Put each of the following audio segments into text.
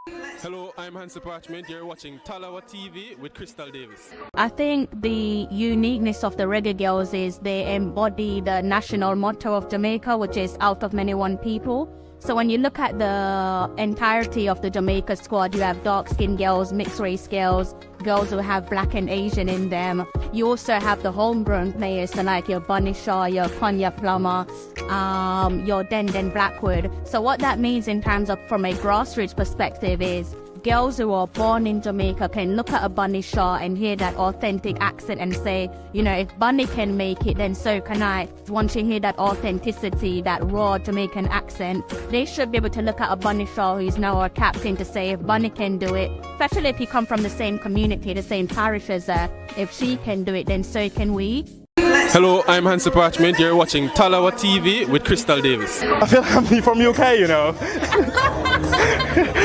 Hello, I'm Hansi Parchment. You're watching Talawa TV with Crystal Davis. I think the uniqueness of the Reggae Girls is they embody the national motto of Jamaica, which is out of many one people. So when you look at the entirety of the Jamaica squad, you have dark-skinned girls, mixed-race girls, girls who have black and Asian in them. You also have the homegrown players, so like your Bunny Shaw, your Konya Plummer, your Den Blackwood. So what that means in terms of from a grassroots perspective is girls who are born in Jamaica can look at a Bunny Shaw and hear that authentic accent and say, you know, if Bunny can make it, then so can I. Once you hear that authenticity, that raw Jamaican accent, they should be able to look at a Bunny Shaw who's now a captain to say, if Bunny can do it, especially if you come from the same community, the same parish as her, if she can do it, then so can we. Hello, I'm Hansi Parchment. You're watching Talawa TV with Crystal Davis. I feel like I'm from UK, you know.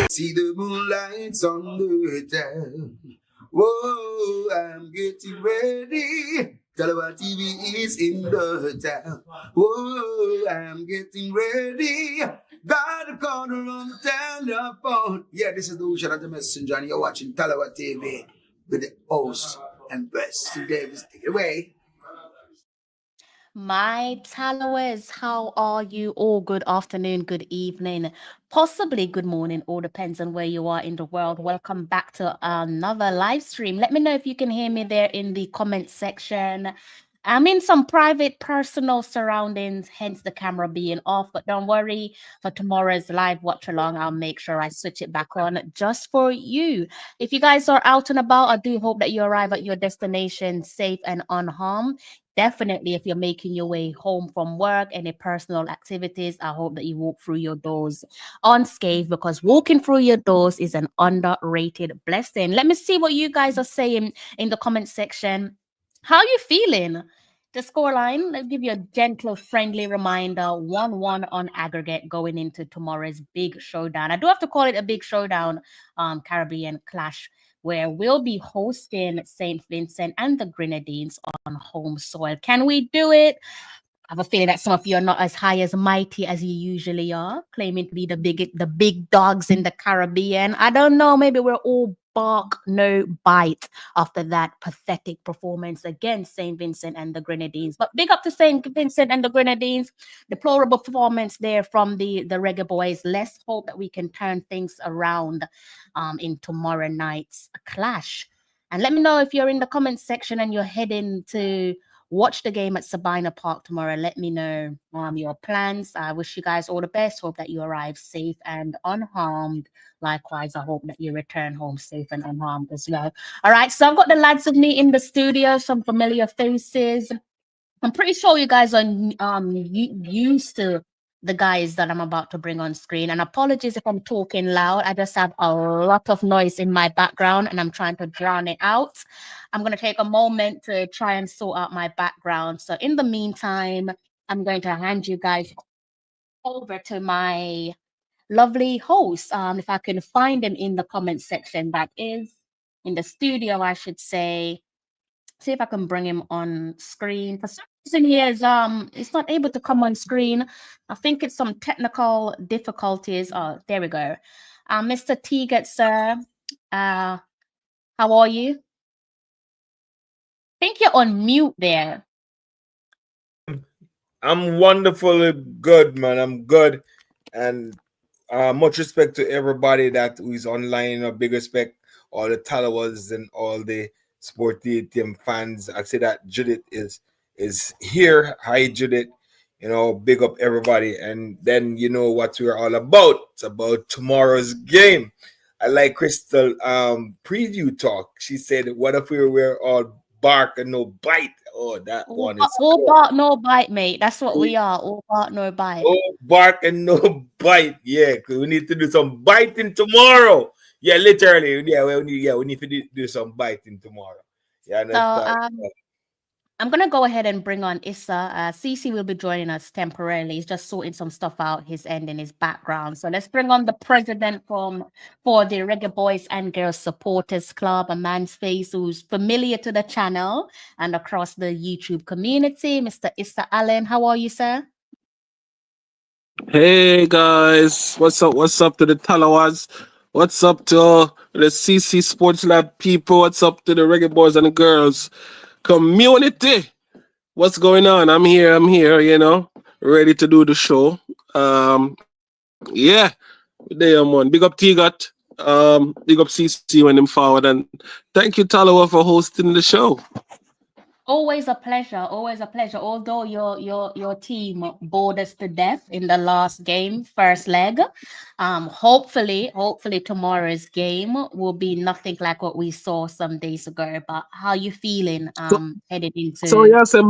See the moonlights on the town. Whoa, I'm getting ready. Talawa TV is in the town. Whoa, I'm getting ready. Got a corner on the telephone. Yeah, this is the Ocean of the Messenger, and you're watching Talawa TV with the host and best. Davis, take it away. My Talowers, how are you all? Good afternoon, good evening, possibly good morning, all depends on where you are in the world. Welcome back to another live stream. Let me know if you can hear me there in the comment section. I'm in some private, personal surroundings, hence the camera being off. But don't worry, for tomorrow's live watch along, I'll make sure I switch it back on just for you. If you guys are out and about, I do hope that you arrive at your destination safe and unharmed. Definitely, if you're making your way home from work, any personal activities, I hope that you walk through your doors unscathed, because walking through your doors is an underrated blessing. Let me see what you guys are saying in the comment section. How are you feeling? The scoreline, let's give you a gentle, friendly reminder, 1-1 on aggregate going into tomorrow's big showdown. I do have to call it a big showdown, Caribbean clash, where we'll be hosting St. Vincent and the Grenadines on home soil. Can we do it? I have a feeling that some of you are not as high as mighty as you usually are, claiming to be the big dogs in the Caribbean. I don't know. Maybe we're all bark, no bite after that pathetic performance against St. Vincent and the Grenadines. But big up to St. Vincent and the Grenadines. Deplorable performance there from the Reggae Boys. Let's hope that we can turn things around in tomorrow night's clash. And let me know if you're in the comment section and you're heading to watch the game at Sabina Park tomorrow. Let me know your plans. I wish you guys all the best. Hope that you arrive safe and unharmed. Likewise, I hope that you return home safe and unharmed as well. All right, so I've got the lads with me in the studio, some familiar faces. I'm pretty sure you guys are used to the guys that I'm about to bring on screen. And apologies if I'm talking loud. I just have a lot of noise in my background and I'm trying to drown it out. I'm going to take a moment to try and sort out my background. So in the meantime, I'm going to hand you guys over to my lovely host. If I can find him in the comment section, that is in the studio, I should say. See if I can bring him on screen. For some reason, he is it's not able to come on screen. I think it's some technical difficulties. Oh, there we go. Mr. Teagat, sir. How are you? I think you're on mute there. I'm wonderfully good, man. I'm good. And much respect to everybody that is online. A big respect, all the Talawas and all the Sporty team fans. I say that Judith is here. Hi, Judith. You know, big up everybody. And then you know what we're all about. It's about tomorrow's game. I like Crystal preview talk. She said, what if we were all bark and no bite? Oh, that one is all cool. Bark, no bite, mate. That's what we are. All bark, no bite. All bark and no bite. Yeah, because we need to do some biting tomorrow. Yeah, literally. Yeah, we need to do some biting tomorrow. Yeah, so, I'm going to go ahead and bring on Issa. Cece will be joining us temporarily. He's just sorting some stuff out, his end in his background. So let's bring on the president for the Reggae Boys and Girls Supporters Club, a man's face who's familiar to the channel and across the YouTube community, Mr. Issa Allen. How are you, sir? Hey, guys. What's up? What's up to the Talawas? What's up to all the CC Sports Lab people? What's up to the reggae boys and the girls community? What's going on? I'm here, ready to do the show. Yeah, there, man. Big up T Got. Big up CC when them forward. And thank you, Talawa, for hosting the show. Always a pleasure. Always a pleasure. Although your team bored us to death in the last game, first leg. Hopefully tomorrow's game will be nothing like what we saw some days ago. But how you feeling So, headed so into? yeah, say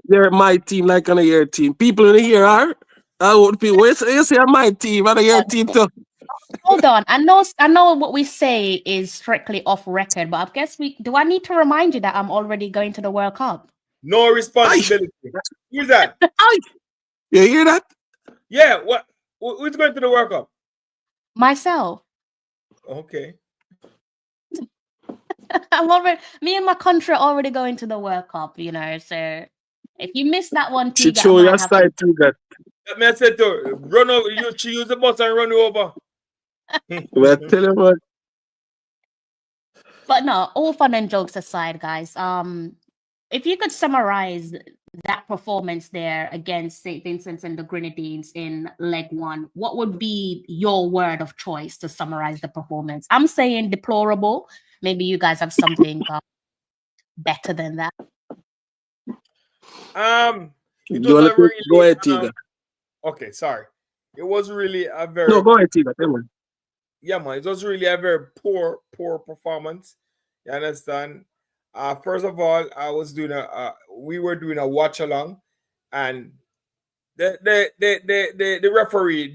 they're my team, like on your team. People in here are. I would be. You say my team, and your team too. Hold on. I know what we say is strictly off record, but I guess we do I need to remind you that I'm already going to the World Cup? No Aye, responsibility. Who's that? aye. You hear that? Yeah, what? Who's going to the World Cup? Myself. Okay. I'm already me and my country are already going to the World Cup, so if you miss that one, She Tiga, I show might your have to. side too. That. That man said to run over. She use the bus and run you over. Well, tell you what. But no, all fun and jokes aside, guys. If you could summarize that performance there against St. Vincent and the Grenadines in leg one, what would be your word of choice to summarize the performance? I'm saying deplorable. Maybe you guys have something better than that. It You was wanna a go really ahead, Tiga? okay. Sorry, it was really a No, very go ahead, Tiga. Tell me. yeah, man. It was really a very poor performance. You understand? First of all, we were doing a watch along, and the referee,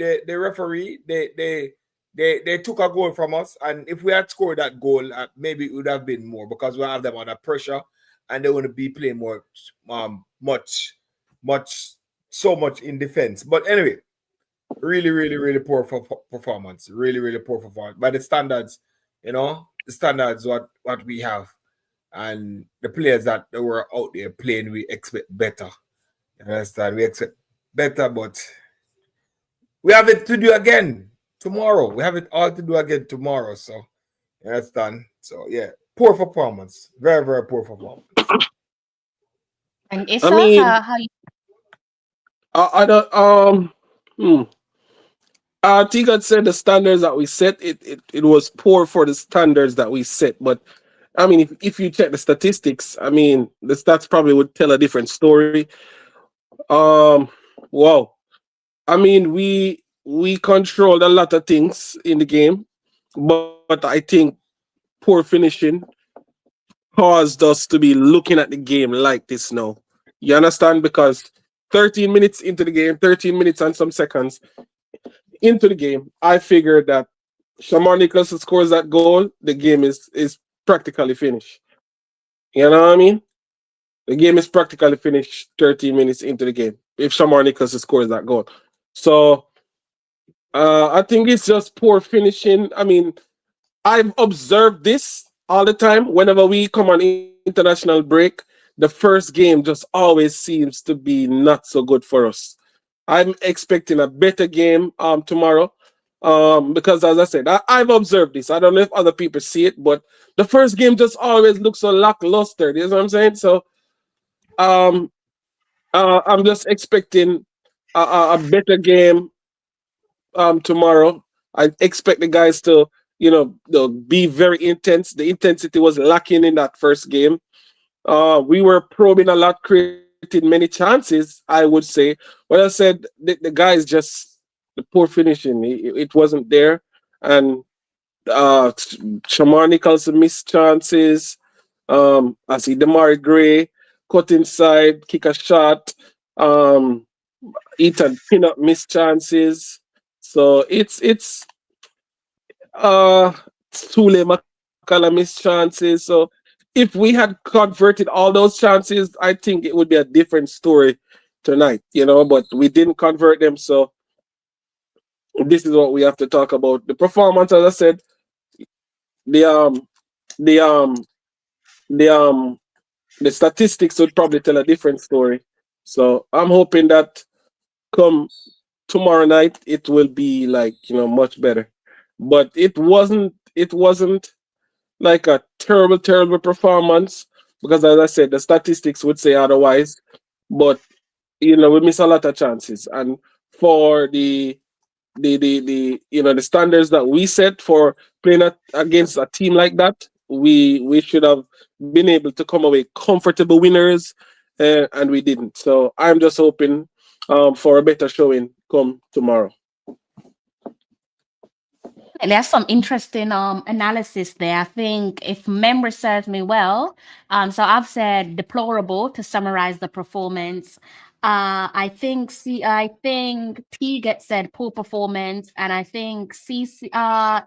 they took a goal from us, and if we had scored that goal, maybe it would have been more because we have them under pressure, and they want to be playing more, much, so much in defense. But anyway, really poor performance. Really poor performance by the standards, the standards what we have, and the players that they were out there playing. We expect better. You understand? We expect better, but we have it to do again tomorrow. We have it all to do again tomorrow. So you understand? So yeah, poor performance. Very poor performance. And I Issa, mean, how you I don't. Hmm. Tiga said the standards that we set, it was poor for the standards that we set. But I mean, if you check the statistics, I mean, the stats probably would tell a different story. Um, wow. I mean, we controlled a lot of things in the game, but I think poor finishing caused us to be looking at the game like this now. You understand? Because 13 minutes into the game, 13 minutes and some seconds into the game, I figured that Shamar Nicholson scores that goal, the game is practically finished. You know what I mean? The game is practically finished 13 minutes into the game if Shamar Nicholson scores that goal. So I think it's just poor finishing. I mean, I've observed this all the time. Whenever we come on international break, the first game just always seems to be not so good for us. I'm expecting a better game tomorrow. Because as I said, I've observed this. I don't know if other people see it, but the first game just always looks so lackluster. You know what I'm saying? So um, I'm just expecting a better game tomorrow. I expect the guys to, they'll be very intense. The intensity was lacking in that first game. We were probing a lot, creating many chances, I would say. But I said the guys just the poor finishing. It wasn't there, and Shamar Nicholson missed chances. I see Damari Gray cut inside, kick a shot. Um, Ethan Pinnock missed chances. So uh Sule Makala missed chances. So if we had converted all those chances, I think it would be a different story tonight, but we didn't convert them. So this is what we have to talk about. The performance, as I said, the the um the the statistics would probably tell a different story. So I'm hoping that come tomorrow night it will be like much better. but it wasn't like a terrible performance, because as I said, the statistics would say otherwise. But we miss a lot of chances, and for the standards that we set for playing against a team like that, we should have been able to come away comfortable winners, and we didn't. So I'm just hoping for a better showing come tomorrow. And there's some interesting analysis there. I think if memory serves me well, so I've said deplorable to summarize the performance. I think T get said poor performance, and I think CC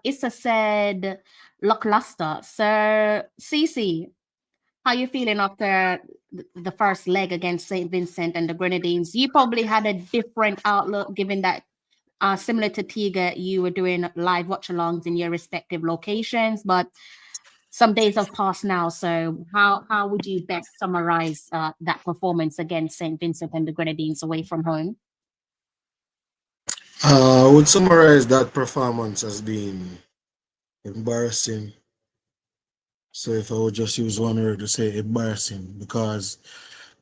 Issa said lackluster. So CC, how you feeling after the first leg against St. Vincent and the Grenadines? You probably had a different outlook, given that similar to Tiga, you were doing live watch-alongs in your respective locations, but some days have passed now. So how would you best summarize that performance against St. Vincent and the Grenadines away from home? I would summarize that performance as being embarrassing. So if I would just use one word to say embarrassing, because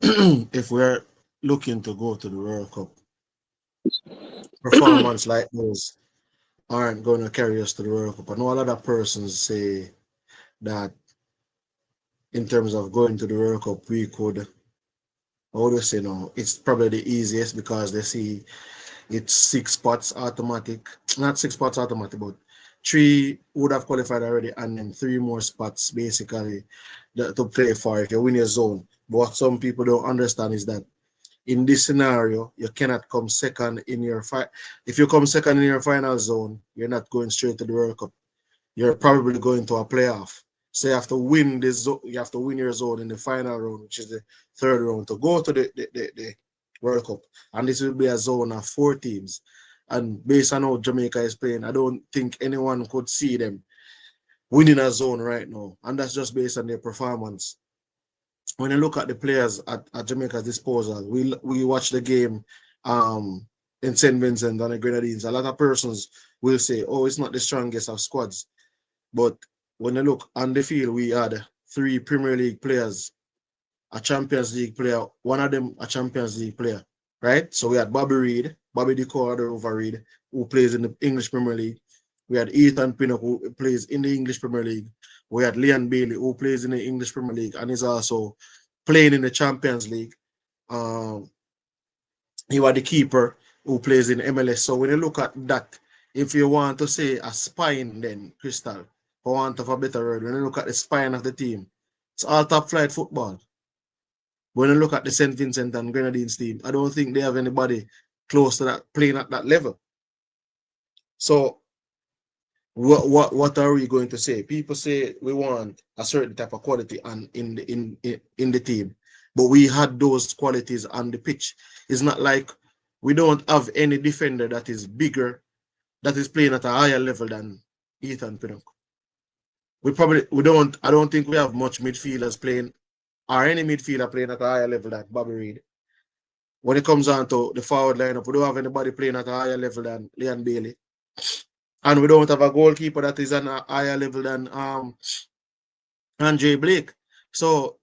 if we're looking to go to the World Cup, performance like those aren't going to carry us to the World Cup. I know a lot of persons say that in terms of going to the World Cup, we could, how do you say no, it's probably the easiest because they see it's 6 spots automatic, not 6 spots automatic, but 3 would have qualified already, and then 3 more spots basically to play for if you win your zone. But what some people don't understand is that in this scenario, you cannot come second in your fight. If you come second in your final zone, you're not going straight to the World Cup. You're probably going to a playoff. So you have to win this. You have to win your zone in the final round, which is the third round, to go to the World Cup. And this will be a zone of 4 teams. And based on how Jamaica is playing, I don't think anyone could see them winning a zone right now. And that's just based on their performance. When you look at the players at Jamaica's disposal, we watch the game in St. Vincent and the Grenadines. A lot of persons will say, oh, it's not the strongest of squads. But when you look on the field, we had 3 Premier League players, a Champions League player, one of them a Champions League player, right? So we had Bobby Reid, Bobby the over Reid, who plays in the English Premier League. We had Ethan Pinnock, who plays in the English Premier League. We had Leon Bailey, who plays in the English Premier League and is also playing in the Champions League. He was the keeper who plays in MLS. So when you look at that, if you want to say a spine, then Crystal, for want of a better word, when you look at the spine of the team, it's all top flight football. When you look at the St. Vincent and Grenadines team, I don't think they have anybody close to that playing at that level. So what are we going to say? People say we want a certain type of quality in the team, but we had those qualities on the pitch. It's not like we don't have any defender that is bigger, that is playing at a higher level than Ethan Pinnock. I don't think we have much midfielders playing, or any midfielder playing at a higher level than Bobby Reid. When it comes on to the forward lineup, we don't have anybody playing at a higher level than Leon Bailey. And we don't have a goalkeeper that is on a higher level than Andre Blake. So,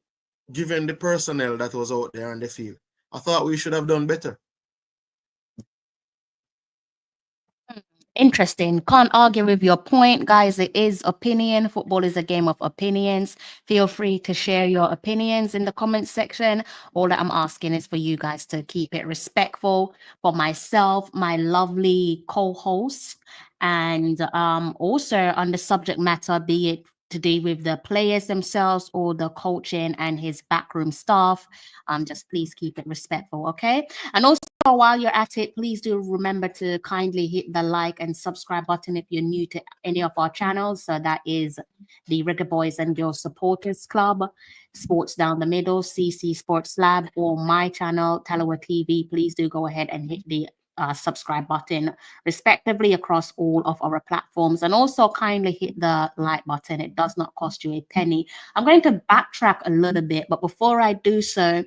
given the personnel that was out there on the field, I thought we should have done better. Interesting. Can't argue with your point, guys. It is opinion. Football is a game of opinions. Feel free to share your opinions in the comments section. All that I'm asking is for you guys to keep it respectful for myself, my lovely co-host, and also on the subject matter, be it to do with the players themselves or the coaching and his backroom staff. Just please keep it respectful, okay? And also, while you're at it, please do remember to kindly hit the like and subscribe button if you're new to any of our channels. So that is the Reggae Boys and Girls Supporters Club, Sports Down the Middle, CC Sports Lab, or my channel, Talawa TV. Please do go ahead and hit the subscribe button respectively across all of our platforms, and also kindly hit the like button. It does not cost you a penny. I'm going to backtrack a little bit, but before I do so,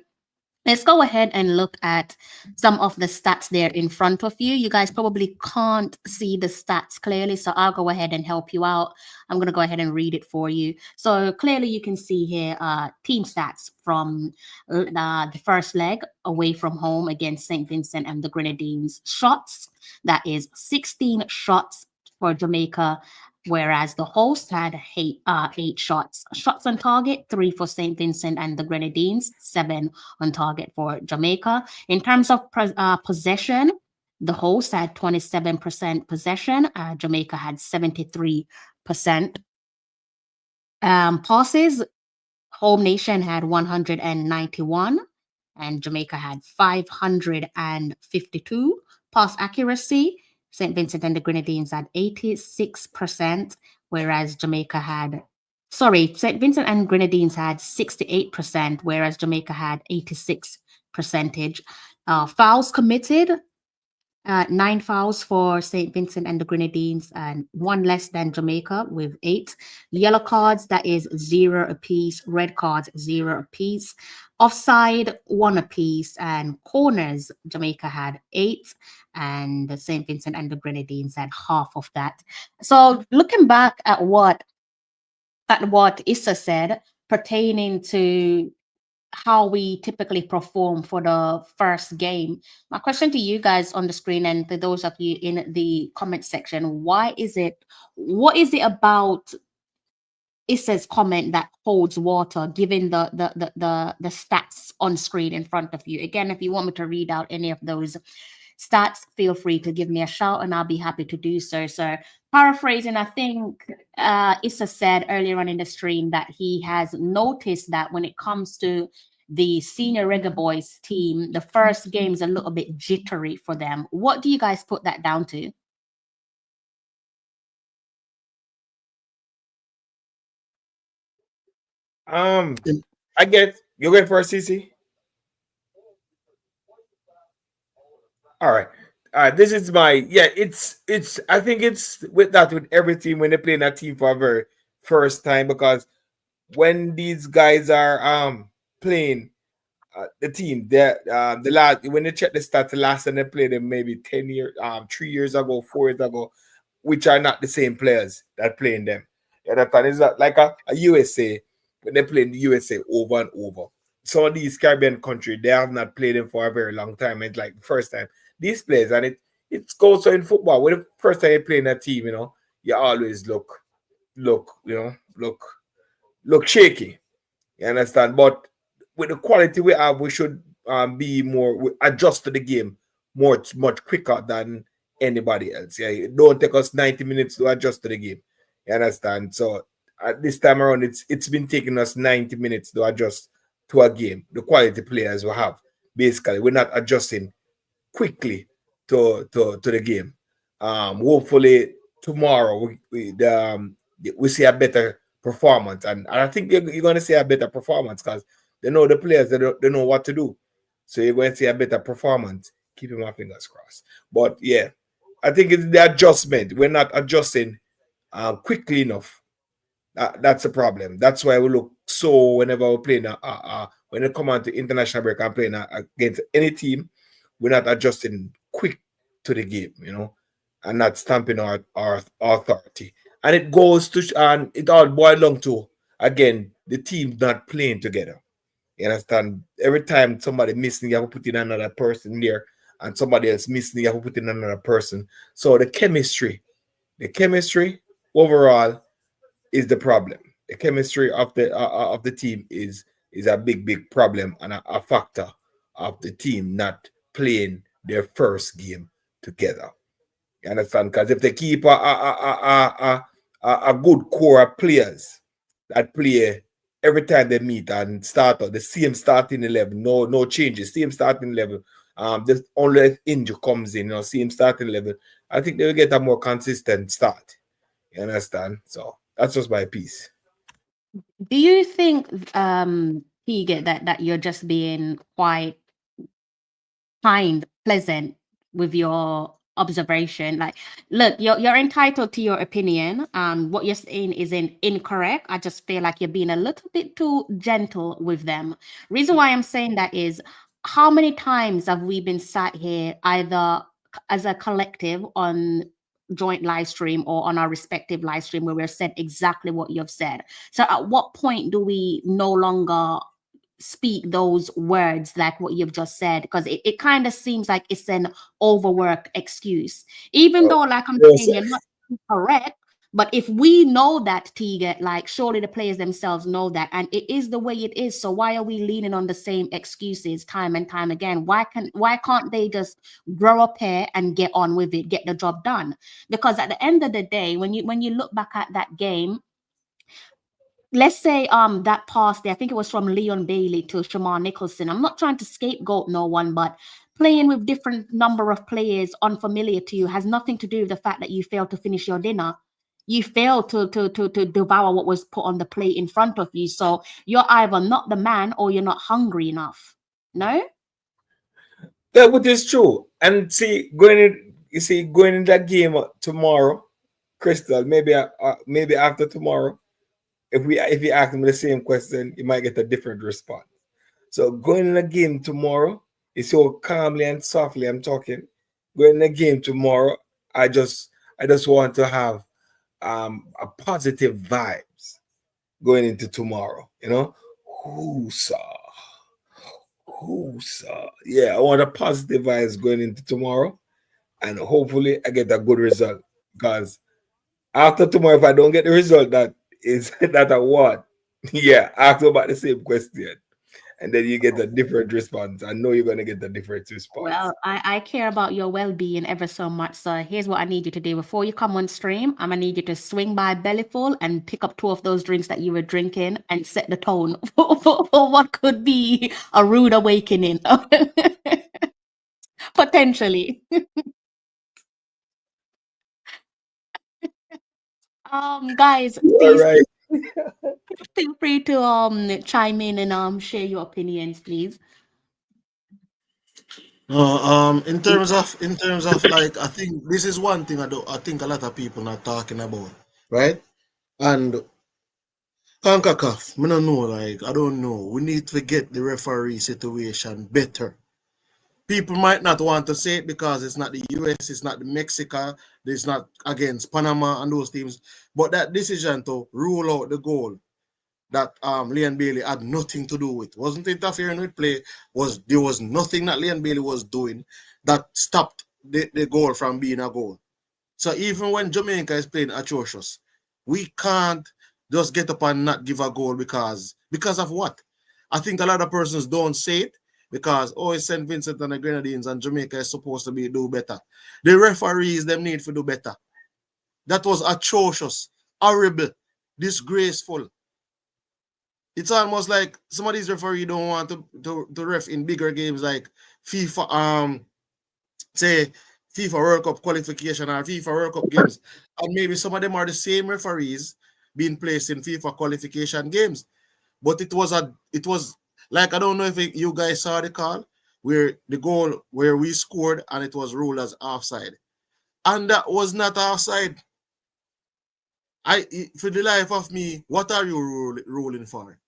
Let's go ahead and look at some of the stats there in front of you. You guys probably can't see the stats clearly, so I'll go ahead and help you out. I'm going to go ahead and read it for you. So clearly you can see here team stats from the first leg away from home against St. Vincent and the Grenadines. Shots, that is 16 shots for Jamaica, whereas the host had eight shots. Shots on target, 3 for St. Vincent and the Grenadines, 7 on target for Jamaica. In terms of possession, the host had 27% possession. Jamaica had 73%. Passes, home nation had 191 and Jamaica had 552. Pass accuracy, St. Vincent and the Grenadines had 86%, whereas Jamaica had, St. Vincent and Grenadines had 68%, whereas Jamaica had 86 percentage. Fouls committed, 9 fouls for St. Vincent and the Grenadines, and 1 less than Jamaica with 8. Yellow cards, that is 0 apiece. Red cards, 0 apiece. Offside, 1 apiece. And corners, Jamaica had 8, and St. Vincent and the Grenadines had half of that. So looking back at what Issa said pertaining to how we typically perform for the first game. My question to you guys on the screen and to those of you in the comment section, what is it about Issa's comment that holds water given the stats on screen in front of you? Again, if you want me to read out any of those stats, feel free to give me a shout and I'll be happy to do so. So paraphrasing, I think Issa said earlier on in the stream that he has noticed that when it comes to the senior Reggae Boys team, the first game is a little bit jittery for them. What do you guys put that down to? I get you going for a CC. All right. This is my it's I think it's with every team when they play in a team for a very first time, because when these guys are playing the team, the last when they check the stats, the last time they played them maybe 10 years 3 years ago, 4 years ago, which are not the same players that playing them. You understand? It's not like a USA when they play in the USA over and over. Some of these Caribbean countries, they have not played them for a very long time. It's like the first time these players, and it goes so in football. When the first time you play in a team, you always look shaky. You understand? But with the quality we have, we should be more adjust to the game much quicker than anybody else. Yeah, it don't take us 90 minutes to adjust to the game. You understand? So at this time around, it's been taking us 90 minutes to adjust to a game. The quality players we have, basically, we're not adjusting quickly to the game. Hopefully tomorrow we see a better performance, and I think you're going to see a better performance because they know the players, they know what to do. So you're going to see a better performance. Keeping my fingers crossed. But yeah, I think it's the adjustment. We're not adjusting quickly enough. That's the problem. That's why we look so whenever we're playing when it come on to international break and playing against any team, we're not adjusting quick to the game, and not stamping our authority. And it goes to and it all boils down to, again, the team not playing together. You understand? Every time somebody missing, you have to put in another person there, and somebody else missing, you have to put in another person. So the chemistry overall is the problem. The chemistry of the team is a big problem and a factor of the team not playing their first game together. You understand? Because if they keep a good core of players that play every time they meet and start out the same starting 11, no changes, same starting 11. The only injury comes in, same starting 11. I think they will get a more consistent start. You understand? So that's just my piece. Do you think, Tegan, that you're just being quite kind, pleasant with your observation? Like, look, you're entitled to your opinion. What you're saying isn't incorrect. I just feel like you're being a little bit too gentle with them. Reason why I'm saying that is how many times have we been sat here either as a collective on joint live stream or on our respective live stream where we've said exactly what you've said? So at what point do we no longer speak those words like what you've just said? Because it kind of seems like it's an overworked excuse, even though, like I'm saying, you're not correct. But if we know that, Tiga, like surely the players themselves know that, and it is the way it is. So why are we leaning on the same excuses time and time again? Why can't they just grow up here and get on with it, get the job done? Because at the end of the day, when you look back at that game, let's say that pass there, I think it was from Leon Bailey to Shamar Nicholson. I'm not trying to scapegoat no one, but playing with different number of players unfamiliar to you has nothing to do with the fact that you failed to finish your dinner. You failed to devour what was put on the plate in front of you. So you're either not the man or you're not hungry enough. No? Yeah, but it's true. And see, going in that game tomorrow, Crystal, maybe after tomorrow, if you ask me the same question, you might get a different response. So going in a game tomorrow, it's so calmly and softly I'm talking. Going in a game tomorrow, I just want to have a positive vibes going into tomorrow, you know. Whoosah. Yeah, I want a positive vibes going into tomorrow, and hopefully I get a good result. Because after tomorrow, if I don't get the result that is that I want, yeah, ask about the same question, and then you get a different response. I know you're gonna get a different response. Well, I care about your well-being ever so much. So here's what I need you to do. Before you come on stream, I'm gonna need you to swing by Bellyful and pick up 2 of those drinks that you were drinking and set the tone for what could be a rude awakening. Potentially. Guys, All please right. feel free to chime in and share your opinions, please. In terms of like, I think this is one thing I think a lot of people not talking about, right? And CONCACAF, I don't know, like, I don't know. We need to get the referee situation better. People might not want to say it because it's not the US, it's not the Mexico, it's not against Panama and those teams. But that decision to rule out the goal that Leon Bailey had nothing to do with, wasn't interfering with play, there was nothing that Leon Bailey was doing that stopped the goal from being a goal. So even when Jamaica is playing atrocious, we can't just get up and not give a goal because of what? I think a lot of persons don't say it because, it's St. Vincent and the Grenadines and Jamaica is supposed to do better. The referees, them need to do better. That was atrocious, horrible, disgraceful. It's almost like some of these referees don't want to ref in bigger games like FIFA, say FIFA World Cup qualification or FIFA World Cup games. And maybe some of them are the same referees being placed in FIFA qualification games. But it was like, I don't know if you guys saw the call where the goal where we scored and it was ruled as offside. And that was not offside. For the life of me, what are you ruling for?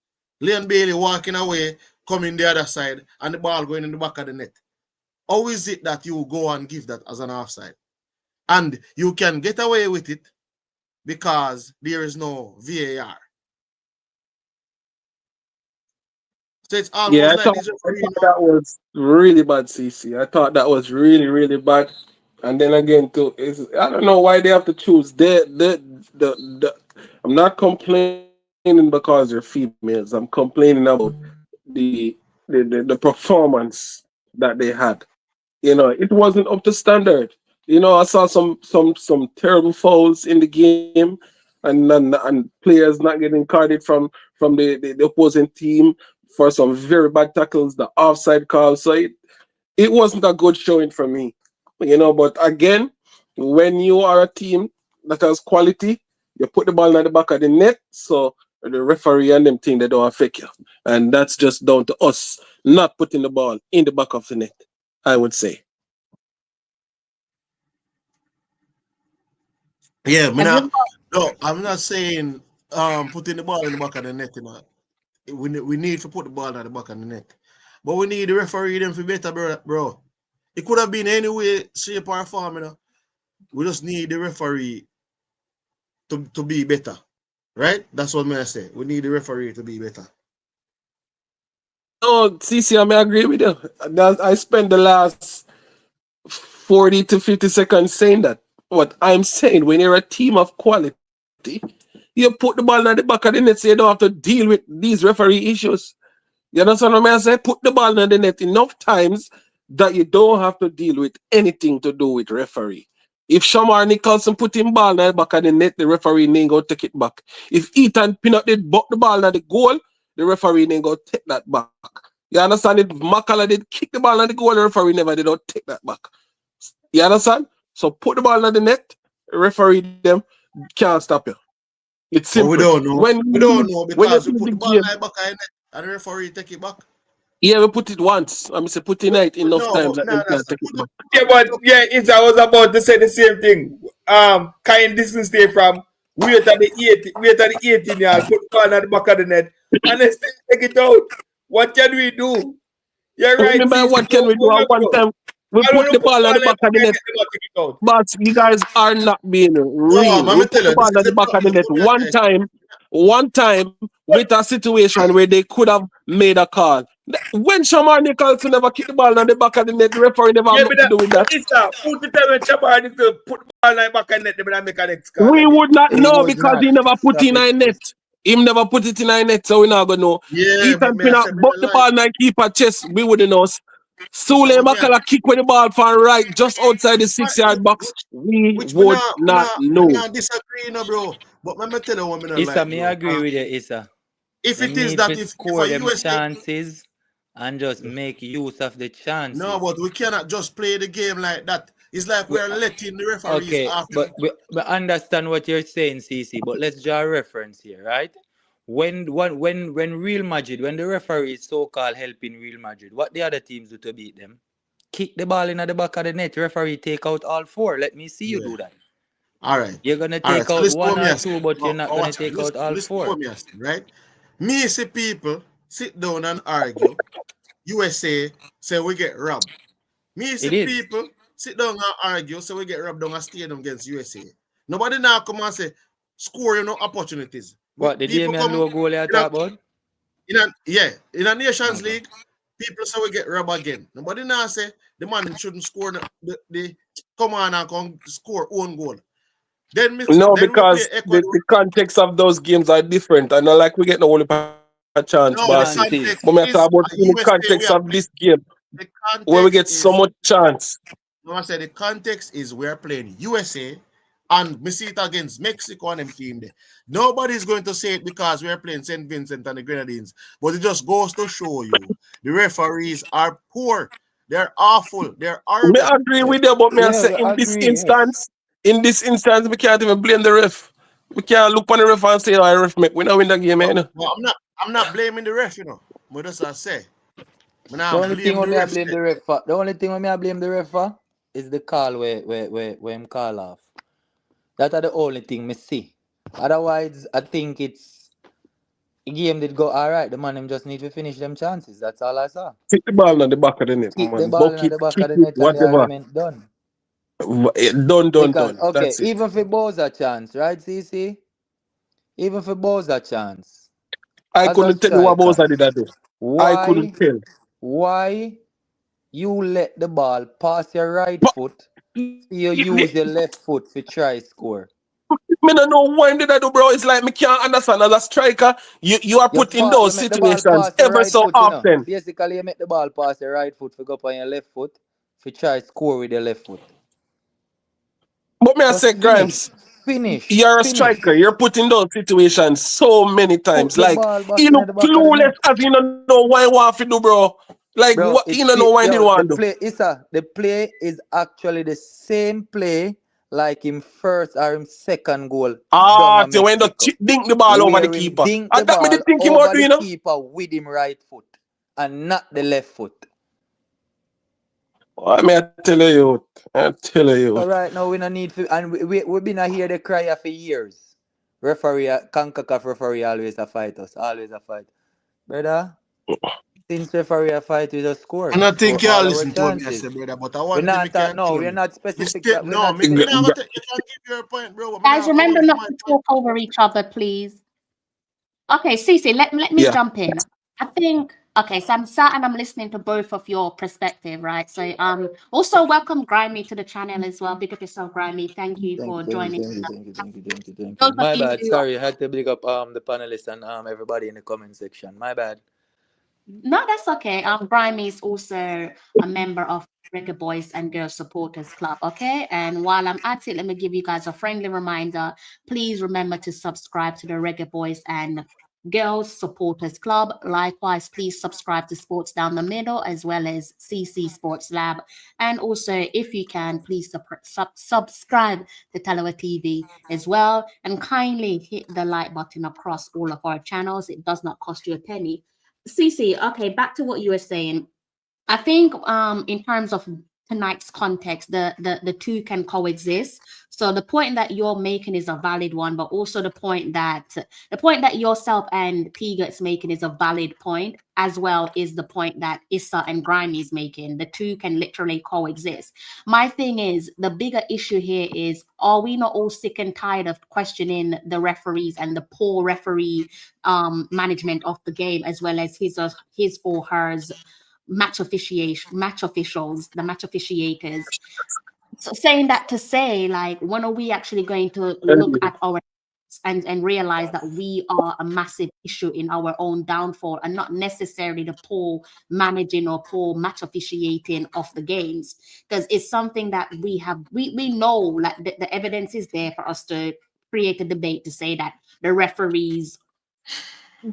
Leon Bailey walking away, coming the other side, and the ball going in the back of the net. How is it that you go and give that as an offside? And you can get away with it because there is no VAR. So it's almost I like thought that was really bad, CC. I thought that was really, really bad. And then again, too, I don't know why they have to choose. I'm not complaining because they're females. I'm complaining about the performance that they had. It wasn't up to standard. I saw some terrible fouls in the game, and players not getting carded from the opposing team for some very bad tackles, the offside call. So it wasn't a good showing for me. But again, when you are a team that has quality, you put the ball in the back of the net, so the referee and them think they don't affect you. And that's just down to us not putting the ball in the back of the net, I would say. Yeah, I'm not saying putting the ball in the back of the net. We need to put the ball in the back of the net. But we need the referee them for better, bro. It could have been any way, shape, or form, you know. We just need the referee to be better. Right? That's what I say. We need the referee to be better. No, CC, I may agree with you. I spent the last 40 to 50 seconds saying that. What I'm saying, when you're a team of quality, you put the ball in the back of the net so you don't have to deal with these referee issues. You understand what I say? Put the ball in the net enough times that you don't have to deal with anything to do with referee. If Shamar Nicholson put him ball in the back of the net, the referee ain't go take it back. If Ethan Pinnock did buck the ball in the goal, the referee ain't go take that back. You understand? If Makala did kick the ball in the goal, the referee never did not take that back. You understand? So put the ball in the net, referee them can't stop you. It's But simple. we don't know. We don't know when you because we see put the the ball game, in the back of the net and the referee take it back. yeah, we put it once. I mean, say put it night enough No, times but that they that's can't take it back. Yeah, but yeah, if I was about to say the same thing. Kind distance stay from wait at the 18 yard, put the ball at the back of the net, and then still take it out. What can we do? You're What right, mean by CC. what can we do? At one time, we I put want to the put the ball ball at the at the back of back the and net. get the ball, take it out. But you guys are not being No, real. man, We me put tell the you, ball this at is the the back of the problem. net one time with a situation where they could have made a call. When Shamar Nicholson never kicked the ball at the back of the net, the referee never have Yeah, nothing to do with but that. it's who to tell when Chabard need to put the ball at the back and net, they better make a next call We again. would not He know would because not he never put stop in it. a net. Him never put it in a net, so we not gonna know. Yeah, but Ethan me I Pinnock say me buck not the like. ball and keeper chest, we wouldn't know. So Sule what me Makala kick with the ball from right just outside the 6 yard box, we which would not we know. not disagree, you know, bro. But let me tell you what me not Issa, like, me bro. agree with you, Issa. If it Them is need that to if score a them USA chances and just make use of the no, chances. but we cannot just play the game like that. It's like We- we're letting the referees Okay, off. but we understand what you're saying, CC. But let's draw a reference here, right? When Real Madrid, when the referee is so-called helping Real Madrid, what the other teams do to beat them? Kick the ball in at the back of the net. Referee take out all four. Let me see you Yeah. do that. All right. You're gonna All right. take So out listen to one me, or I say. two, but you're not gonna Watch out. take out all Listen to four. me, I say, right? Me see people sit down and argue. USA say we get robbed. Me see It is. people sit down and argue, so we get robbed down a stadium against USA. Nobody now come and say score no opportunities. What the People Damian come Lowe goal you talk about? in a Nations Okay. League, people say we get robbed again. Nobody now say the man shouldn't score the come on and come score own goal. Then No, we play because Ecuador. the context of those games are different. And not like we get no only a chance, No, the bossy. Chances. context But me is talk about in the USA we context are of playing. this game The where we context get so is much chance. no, I said the context is we're playing USA and we see it against Mexico and them team there. Nobody's going to say it because we're playing St. Vincent and the Grenadines, but it just goes to show you the referees are poor. They're awful. They're Me horrible. agree with you, but me I Yeah, say we agree. Yes. in this instance, we can't even blame the ref. We can't look on the ref and say, oh, ref make we not win the game, But, you know. but I'm not blaming the ref, you know. But that's what I say. But The now only thing blame the when me I ref. blame the ref for, the only thing when me I blame the ref for is the call where him call off. That are the only thing me see. Otherwise, I think it's the game did go alright. The man him just need to finish them chances. That's all I saw. Kick the ball on the back of the net, Kick the man. ball Buck in it, the back kick of the it, net and the whatever. argument done. Done. Okay, That's it. even for Bowser chance, right, CC? Even for Bowser chance. I As a couldn't tell you what striker, Bowser did I do. I couldn't why tell. why you let the ball pass your right But foot, you use your left foot to try score? me don't know why did I do, bro. It's like me can't understand as a striker. You are put in You those make the ball situations pass your ever right so foot, you know. often. Basically, you make the ball pass your right foot to go up on your left foot to try score with your left foot. But me I Just say, Grimes, you're a finish. striker. You're put in those situations so many Put times. the Like ball back he in look the back of the clueless net. as he don't know why he want to do, bro. Like Bro, what he don't know why he didn't the want to do. play the play is actually the same play like him first or him second goal down Ah, at so when the Mexico. dink the ball over the Where him keeper. dink the And that me ball the think him about over doing, the you know? keeper with him right foot and not the left foot. I mean, I tell you. So right now we no need to, and we been a hear the cry for years. Referee, CONCACAF referee always a fight us, always a fight. Brother, Since referee a fight with a score And I for think you all all our listen to me, I chances. say, brother, but I We're want to not me can no, tell we're me. not specific. We're No, not me G- not g- you can give your point, bro. Me Guys, not go remember give not my to point. talk over each other, please. Okay, Cece, let me yeah. jump in. I think okay, so I'm sat and I'm listening to both of your perspective, right? So also welcome Grimy to the channel as well. Big up yourself, Grimy. Thank you Thank for you, thank you, joining. thank you, thank you, thank you, thank you, thank Those you. of My you bad. who Sorry, I had to big up the panelists and everybody in the comment section. My bad. no, that's okay. Grimy is also a member of Reggae Boys and Girls Supporters Club. Okay, and while I'm at it, let me give you guys a friendly reminder. Please remember to subscribe to the Reggae Boys and Girls Supporters Club. Likewise, please subscribe to Sports Down the Middle as well as CC Sports Lab. And also, if you can, please subscribe to Talawa TV as well. And kindly hit the like button across all of our channels. It does not cost you a penny. Cece, okay, back to what you were saying. I think in terms of tonight's context, the two can coexist. So the point that you're making is a valid one, but also the point that yourself and Tiga's making is a valid point, as well is the point that Issa and Grimy is making. The two can literally coexist. My thing is the bigger issue here is, are we not all sick and tired of questioning the referees and the poor referee management of the game, as well as his or hers match officials, the match officiators. So saying that to say, like, when are we actually going to look at our and realize that we are a massive issue in our own downfall, and not necessarily the poor managing or poor match officiating of the games? Because it's something that we know, like the evidence is there for us to create a debate to say that the referees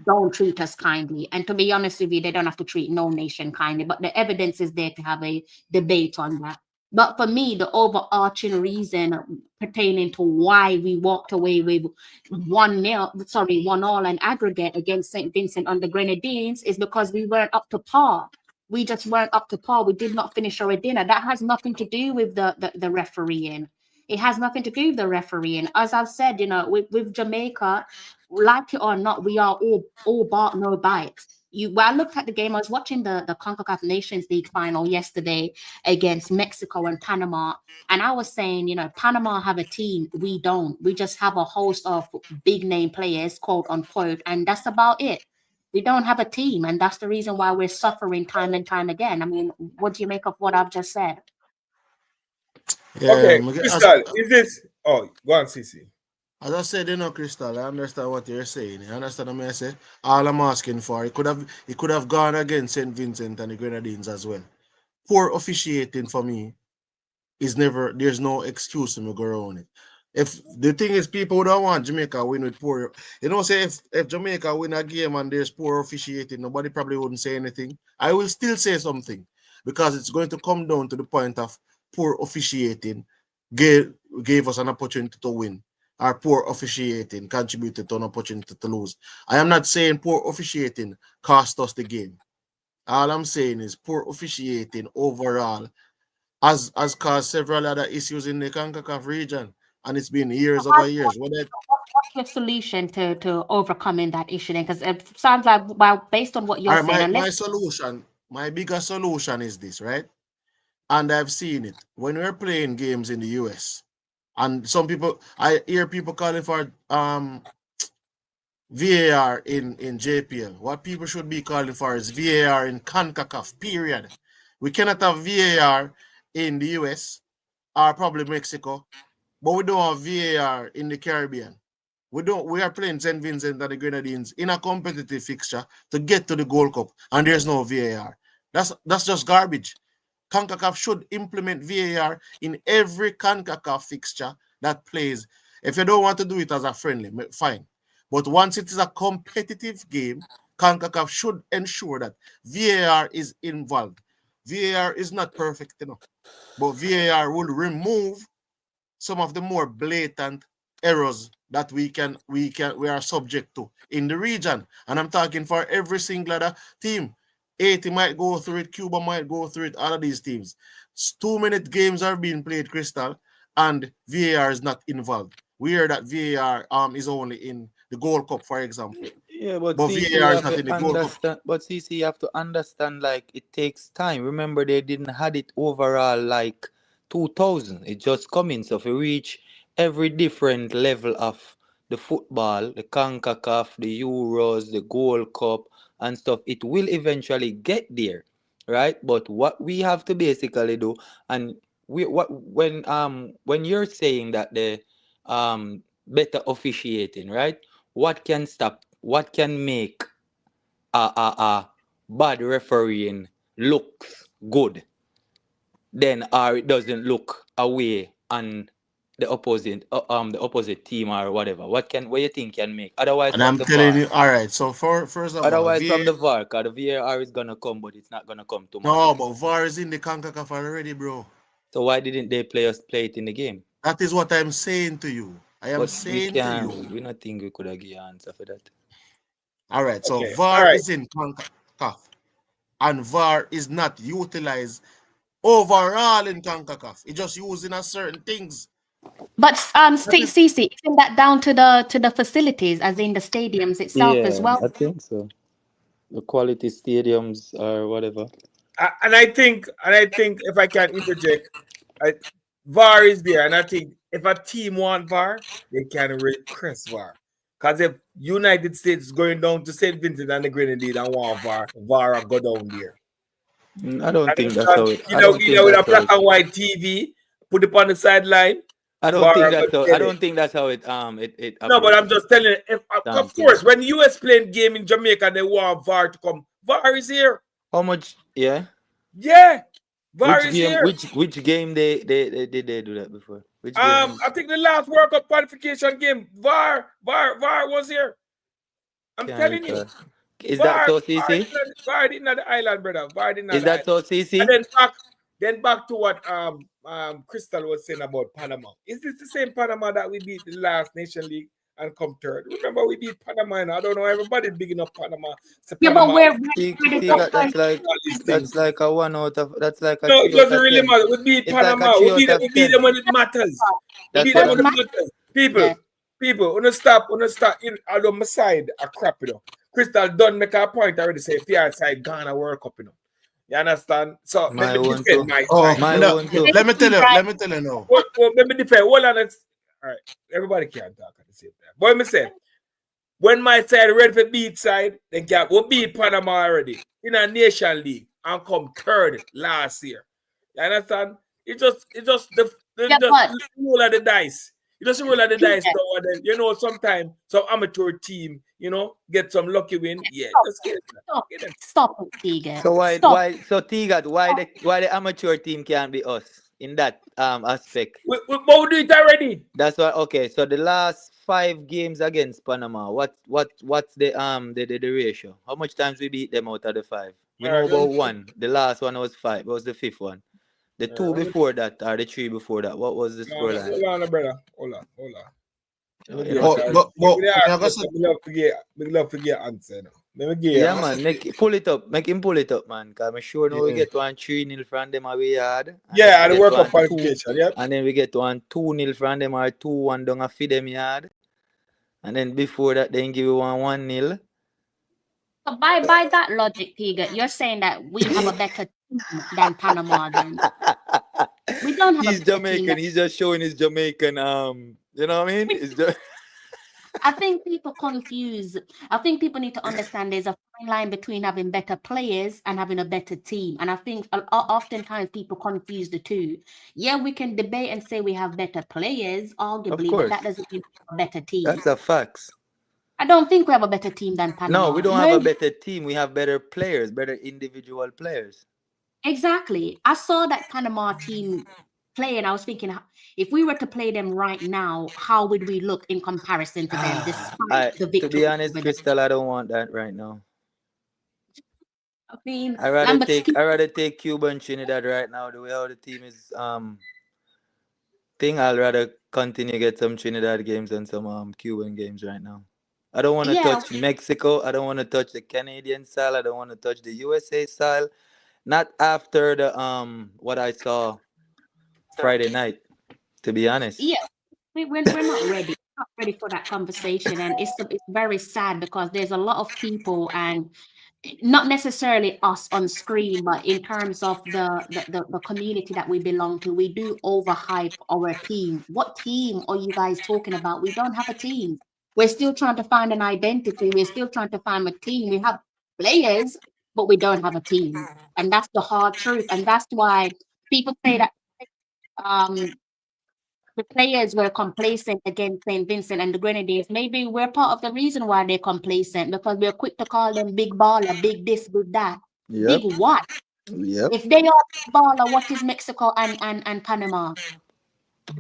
don't treat us kindly. And to be honest with you, they don't have to treat no nation kindly, but the evidence is there to have a debate on that. But for me, the overarching reason pertaining to why we walked away with 1-all and aggregate against St. Vincent on the Grenadines is because we weren't up to par. We just weren't up to par. We did not finish our dinner. That has nothing to do with the refereeing. It has nothing to do with the refereeing. As I've said, with Jamaica, like it or not, we are all bark no bite. When I looked at the game, I was watching the CONCACAF Nations League final yesterday against Mexico and Panama, and I was saying, Panama have a team, we don't. We just have a host of big name players, quote unquote, and that's about it. We don't have a team, and that's the reason why we're suffering time and time again. I mean, what do you make of what I've just said? Yeah, Okay, Crystal, is this? Oh, go on, CC. as I said, Crystal, I understand what you're saying. You understand what I say? All I'm asking for, it could have gone against St. Vincent and the Grenadines as well. Poor officiating for me is never, there's no excuse to me go around it. If the thing is, people don't want Jamaica win with poor, say if Jamaica win a game and there's poor officiating, nobody probably wouldn't say anything. I will still say something, because it's going to come down to the point of poor officiating gave us an opportunity to win. Our poor officiating contributed to an opportunity to lose. I am not saying poor officiating cost us the game. All I'm saying is poor officiating overall has caused several other issues in the CONCACAF region, and it's been years over years. What's your solution to overcoming that issue then? Because it sounds like, well, based on what you're All saying, right, unless my bigger solution is this, right? And I've seen it when we're playing games in the US, and I hear people calling for VAR in JPL. What people should be calling for is VAR in CONCACAF, period. We cannot have VAR in the US or probably Mexico, but we don't have VAR in the Caribbean. We are playing St. Vincent and the Grenadines in a competitive fixture to get to the Gold Cup, and there's no VAR. That's just garbage. CONCACAF should implement VAR in every CONCACAF fixture that plays. If you don't want to do it as a friendly, fine. But once it is a competitive game, CONCACAF should ensure that VAR is involved. VAR is not perfect, but VAR will remove some of the more blatant errors that we are subject to in the region. And I'm talking for every single other team. Haiti might go through it, Cuba might go through it, all of these teams. 2-minute games are being played, Crystal, and VAR is not involved. We hear that VAR is only in the Gold Cup, for example. Yeah, but But CC VAR is have not to in the Gold Cup. understand. But CC have to understand. Like it takes time. Remember, they didn't had it overall like 2000. It just coming. So if you reach every different level of the football, the CONCACAF, the Euros, the Gold Cup, and stuff, it will eventually get there, right? But what we have to basically do, and we what when you're saying that the better officiating, right? What can stop? What can make a bad refereeing looks good, then or it doesn't look away on the opposite team or whatever? What you think can make? Otherwise, And from I'm the telling VAR. you, all right. So first of all, Otherwise, from VAR, the VAR, because the VAR is gonna come, but it's not gonna come tomorrow. no, but VAR is in the CONCACAF already, bro. So why didn't they play it in the game? That is what I'm saying to you. I am But we saying to can't. you. We not think we could have give you an answer for that. All right. So Okay. All VAR right. is in CONCACAF, and VAR is not utilized overall in CONCACAF. It's just using a certain things. But That is CC, isn't that down to the facilities, as in the stadiums itself as Yeah, well? I think so. The quality stadiums or whatever. And I think if I can interject, VAR is there, and I think if a team want VAR, they can request VAR. Because if United States is going down to St. Vincent and the Grenadines and want VAR, VAR will go down there. I don't think that's Understand? how it. I Either, don't think either with a that's how black it. and white TV, put it on the sideline, I don't VAR think will that's how. I get it. don't think that's how it. It No, but approach. I'm just telling you, if, of Thing. course, when the US playing game in Jamaica, they want VAR to come. VAR is here. How much? Yeah. Yeah, VAR Which is game? here. Which game they did they do that before? Which game? I think the last World Cup qualification game, VAR was here. I'm Can't telling you, recall. Is that so, CC? VAR didn't have the island, brother. VAR didn't have Is the that island. so, And CC? then back to what Crystal was saying about Panama. Is this the same Panama that we beat the last Nation League and come third? Remember we beat Panama, and I don't know, everybody big enough Panama. So Yeah, but Panama, we're See, ready see to that find. all these things. that's like a 1 out of that's like a No, it 3 out doesn't of really 10. matter. We beat It's like a Panama. 3 We out of beat 10. them when it matters. We That's beat Does them when it matter. matters. Yeah. People, wanna stop. In although my side a crap, Crystal done make a point already say PR side Ghana World Cup, You understand? So let My me one defend too. my oh, side. My no, one too. let me tell you. Right. Let me tell you now. Well, let me defend. Hold on. All right. Everybody can't talk at the same time. But let me say, when my side ready for beat side, then we beat Panama already in a Nation League and come third last year. You understand? It's just Yeah, but roll of the dice. You just roll of the dice Peter, now and then. Sometimes some amateur team, get some lucky win. Yeah, just get it. stop, Get them. stop it, Tegan. So Stop. so Tigat, why the amateur team can't be us in that aspect? We do it already. That's why. Okay, so the last 5 games against Panama, what's the ratio? How much times we beat them out of the 5? We All know right, about one. The last one was 5. What was the 5th one? The 2 before that or the 3 before that? What was the scoreline? hold on, brother. Hold on. Let me You get know, But, it. but, but, We me I go say- love to get answer now. Let me get yeah, you. man. Pull it up. Make him pull it up, man. Cause I'm sure now we yeah. get 1-3-0 from them away hard. And Yeah, then the we get World Cup 1-2. qualification. Yep. And then we get 1-2-0 from them or 2-1 down a feed them yard. And then before that, then give you 1-1-0. So by that logic, Tegan, you're saying that we have a better team than Panama. Then we don't have a He's better team. Jamaican. He's just showing his Jamaican. You know what I mean? It's just I think people confuse. I think people need to understand there's a fine line between having better players and having a better team. And I think oftentimes people confuse the two. Yeah, we can debate and say we have better players, arguably, but course. that doesn't mean we have a better team. that's a fact. I don't think we have a better team than Panama. No, we don't have a better team. We have better players, better individual players. Exactly. I saw that Panama team play, and I was thinking, if we were to play them right now, how would we look in comparison to them, despite the victory? To be honest, Crystal, I don't want that right now. I mean, I rather take Cuba and Trinidad right now. The way how the team is I'll rather continue get some Trinidad games and some Cuban games right now. I don't want to touch Mexico. I don't want to touch the Canadian style. I don't want to touch the USA style. Not after the what I saw Friday night, to be honest. Yeah, we're not ready. not ready for that conversation, and it's very sad because there's a lot of people, and not necessarily us on screen, but in terms of the community that we belong to, we do overhype our team. What team are you guys talking about? We don't have a team. We're still trying to find an identity. We're still trying to find a team. We have players, but we don't have a team, and that's the hard truth. And that's why people say that um the players were complacent against St. Vincent and the Grenadines. Maybe we're part of the reason why they're complacent, because we're quick to call them big baller, big this, big that. Yep. Big what? Yep. If they are big baller, what is Mexico and Panama?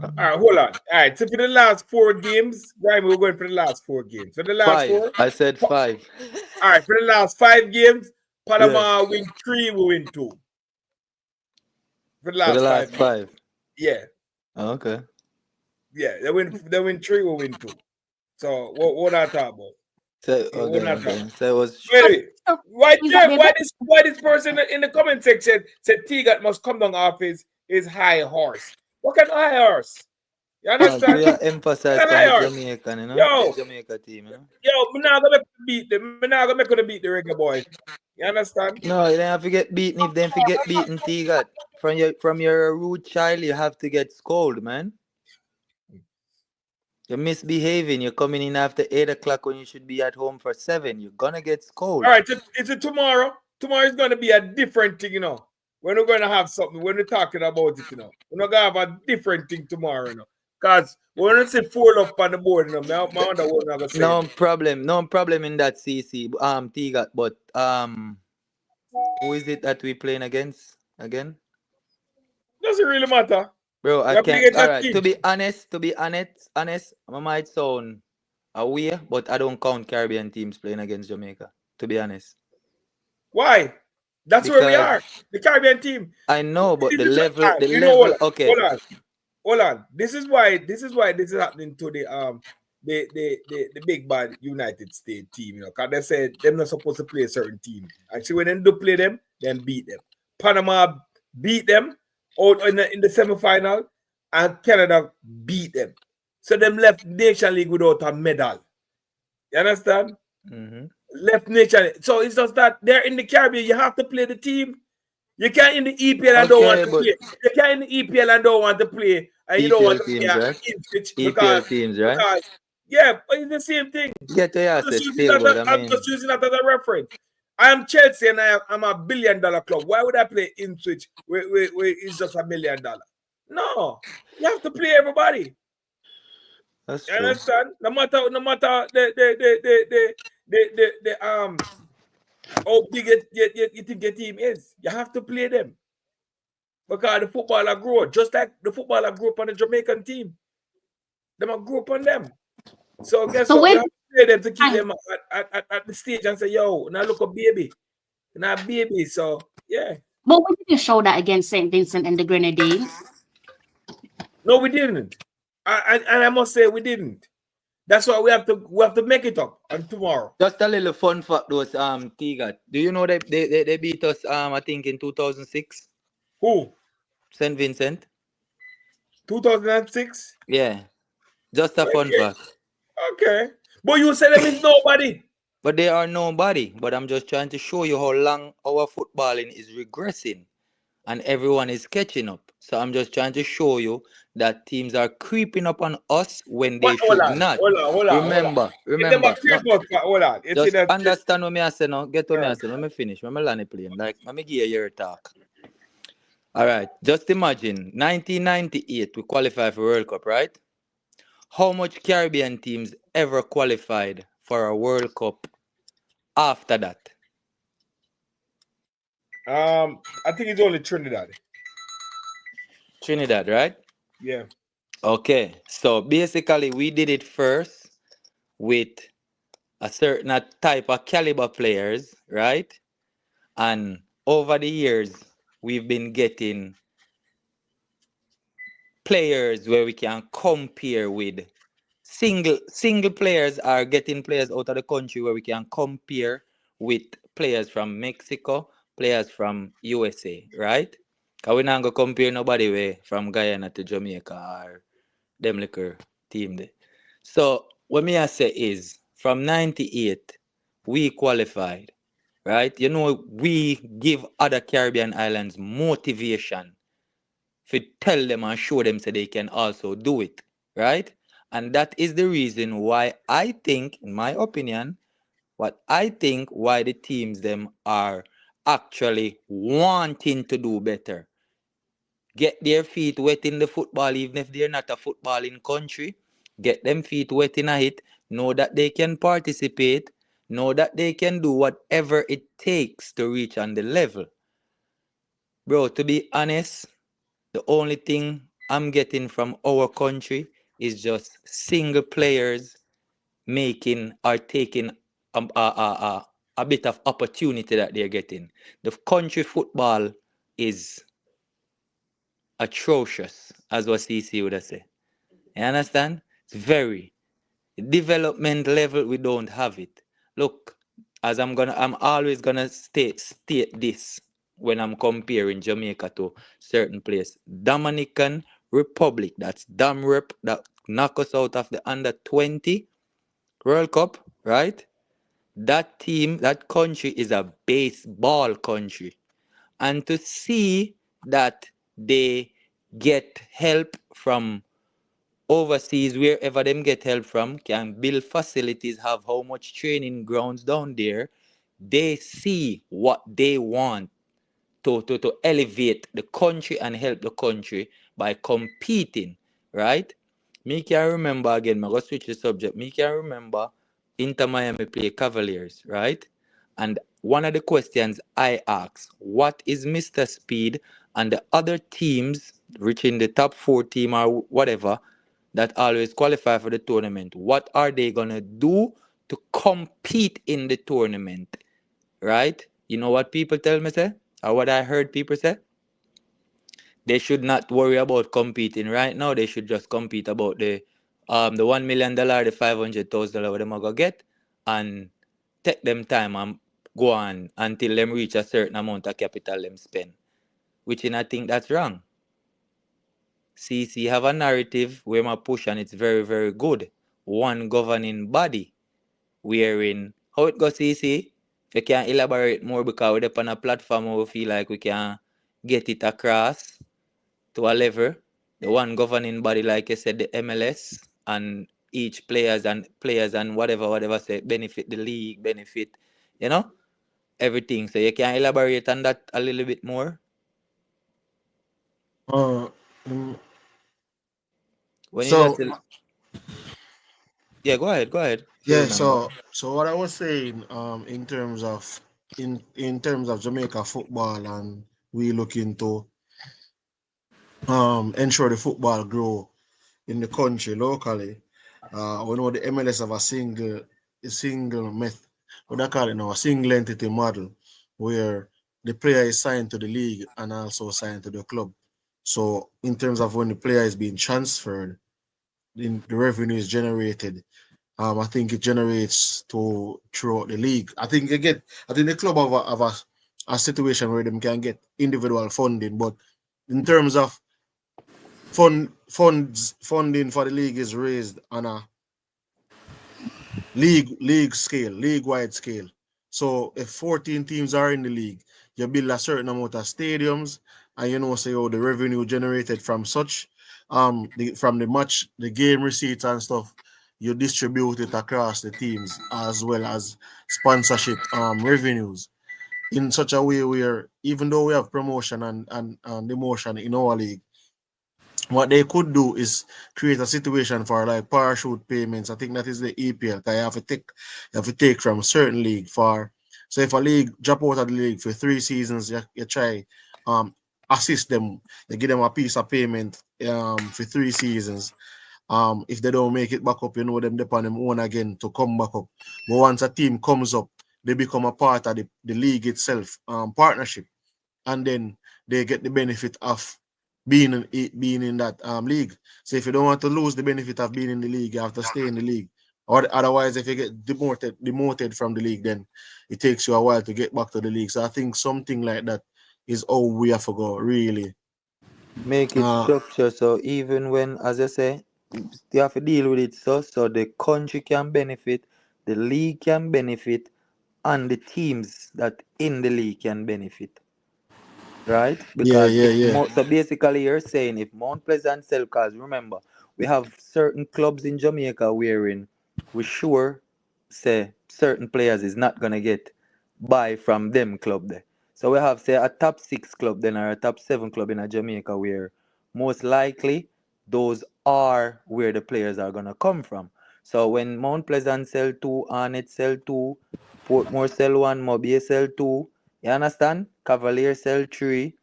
All right, hold on. All right, so for the last 4 games, right, we're going for the last 4 games. For the last 4, I said 5. all right, for the last 5 games, Panama Yeah. win 3, we win 2. For the For the last last 5 games. 5. Yeah, Oh, okay. yeah, they win 3, we win 2. So what I talk about? So What I talk okay. about? So it was Wait, why Is that this person in the comment section said Tigat must come down off his high horse? What kind of high horse? You we understand? are emphasized What on kind of the high horse? Jamaican, you know? Yo, The Jamaica team, you know? yo, me not gonna beat them. Me not gonna beat the Reggae boys. You understand? No, you don't have to get beaten. If they get beaten, Tigat, from your rude child, you have to get scolded, man. You're misbehaving. You're coming in after 8 o'clock when you should be at home for 7. You're gonna get scolded. All right, it's a tomorrow. Tomorrow is gonna be a different thing, you know. We're not gonna have something. When we're talking about it, you know. We're not gonna have a different thing tomorrow, you know. Cause we're gonna say 4 up on the board, you know. My wonder what I'm gonna say. No problem in that CC. Tigat, but who is it that we playing against again? Doesn't really matter. Bro, I We're playing can't. against All a right. team. To be honest, I might sound aware, but I don't count Caribbean teams playing against Jamaica. To be honest, Why? That's where we because are. The Caribbean team. I know, but the This is level, what- you know what? Okay, Hold on. This is why this is happening to the big bad United States team, you know, because they said they're not supposed to play a certain team. Actually, when they do play them, then beat them. Panama beat them out in the semi-final, and Canada beat them. So them left Nation League without a medal. You understand? Mm-hmm. Left Nation League. So it's just that they're in the Caribbean. You have to play the team. You can't in the EPL and don't want to play. You can't in the EPL and don't want to play, and you don't want to teams, play right? in switch EPL teams, right? because yeah, but it's the same thing. Get your I'm asses just still, but I I'm mean, just using that as a reference. I am Chelsea and I'm a $1 billion club. Why would I play in switch where it's just $1 million? No, you have to play everybody. that's You true. understand? No matter the how big you think your team is, you have to play them. Because the footballer grow, just like the footballer grew up on the Jamaican team. Them a grew up on them. So guess So what? when You have to play them to keep them at the stage and say, yo, now look a baby. Now baby. So yeah. but we didn't show that against St. Vincent and the Grenadines. No, we didn't. And I must say we didn't. That's why we have to make it up on tomorrow. Just a little fun fact, those Tigat. Do you know they beat us I think in 2006? Who? St. Vincent. 2006? Yeah. Just a fun fact. Okay. But you said them is nobody. But they are nobody. But I'm just trying to show you how long our footballing is regressing and everyone is catching up. So I'm just trying to show you that teams are creeping up on us when they should not. Hold on. Remember. Hold on. You Just see that? understand what me I say now. Get what me I say. Let me finish. Let me land the plane. Like, let me give you your talk. All right. Just imagine 1998 we qualified for World Cup, right? How much Caribbean teams ever qualified for a World Cup after that? I think it's only Trinidad. Trinidad, right? Yeah. Okay. So basically we did it first with a certain type of caliber players, right? And over the years, we've been getting players where we can compare with single players, are getting players out of the country where we can compare with players from Mexico, players from USA, right? Because we're not going to compare nobody way from Guyana to Jamaica or them liquor team there. So what me I say is from 98, we qualified, right? You know, we give other Caribbean islands motivation to tell them and show them so they can also do it, right? And that is the reason why I think, in my opinion, why the teams them are actually wanting to do better. Get their feet wet in the football, even if they're not a footballing country. Get them feet wet in it. Know that they can participate. Know that they can do whatever it takes to reach on the level. Bro, to be honest, the only thing I'm getting from our country is just single players making or taking a bit of opportunity that they're getting. The country football is atrocious, as what CC would have said. You understand? It's very development level. We don't have it. Look, I'm always gonna state this when I'm comparing Jamaica to certain place. Dominican Republic, that's Damrep, that knock us out of the under 20 World Cup, right? That team, that country is a baseball country. And to see that they get help from overseas, wherever them get help from, can build facilities, have how much training grounds down there, they see what they want to elevate the country and help the country by competing, right? Me can remember again, I'm going to switch the subject. Me can remember Inter Miami play Cavaliers, right? And one of the questions I asked, what is Mr. Speed and the other teams reaching the top 4 team or whatever that always qualify for the tournament? What are they going to do to compete in the tournament, right? You know what people tell me, say? Or what I heard people say? They should not worry about competing right now. They should just compete about the $1 million, the $500,000 what them are gonna get, and take them time and go on until them reach a certain amount of capital them spend. Which I think that's wrong. CC have a narrative where my push and it's very, very good. One governing body. Wherein how it goes CC? If you can elaborate more because we're on a platform where we feel like we can get it across to a level. The one governing body, like I said, the MLS, and each players and whatever say benefit the league, benefit, you know, everything. So you can elaborate on that a little bit more. Uh, mm, When you so just yeah, go ahead. If you yeah, remember. so what I was saying, in terms of Jamaica football, and we looking to ensure the football grow in the country locally. We know the MLS have a single method, what they call it now, a single entity model, where the player is signed to the league and also signed to the club. So in terms of when the player is being transferred, the revenue is generated. I think it generates throughout the league. I think the club have a situation where them can get individual funding, but in terms of funding for the league is raised on a league-wide scale. So if 14 teams are in the league, you build a certain amount of stadiums, and the revenue generated from such, from the match, the game receipts and stuff, you distribute it across the teams as well as sponsorship revenues in such a way where even though we have promotion and demotion in our league, what they could do is create a situation for like parachute payments. I think that is the EPL. You have to take from a certain league so if a league drop out of the league for 3 seasons, you try assist them, you give them a piece of payment for 3 seasons. If they don't make it back up, them depend on them own again to come back up. But once a team comes up, they become a part of the league itself, partnership, and then they get the benefit of being in that league. So if you don't want to lose the benefit of being in the league, you have to stay in the league. Or otherwise, if you get demoted from the league, then it takes you a while to get back to the league. So I think something like that is all we have to go, really. Make it structure so even when, as I say, you have to deal with it so the country can benefit, the league can benefit, and the teams that in the league can benefit. Right? Yeah, Because yeah, if yeah. so basically you're saying if Mount Pleasant sell cars, remember we have certain clubs in Jamaica wherein we sure say certain players is not gonna get buy from them club there. So we have say a top 6 club then or a top 7 club in a Jamaica where most likely those are where the players are gonna come from. So when Mount Pleasant sell two, Arnett sell two, Portmore sell one, Mobay sell two, you understand? Cavalier sell three.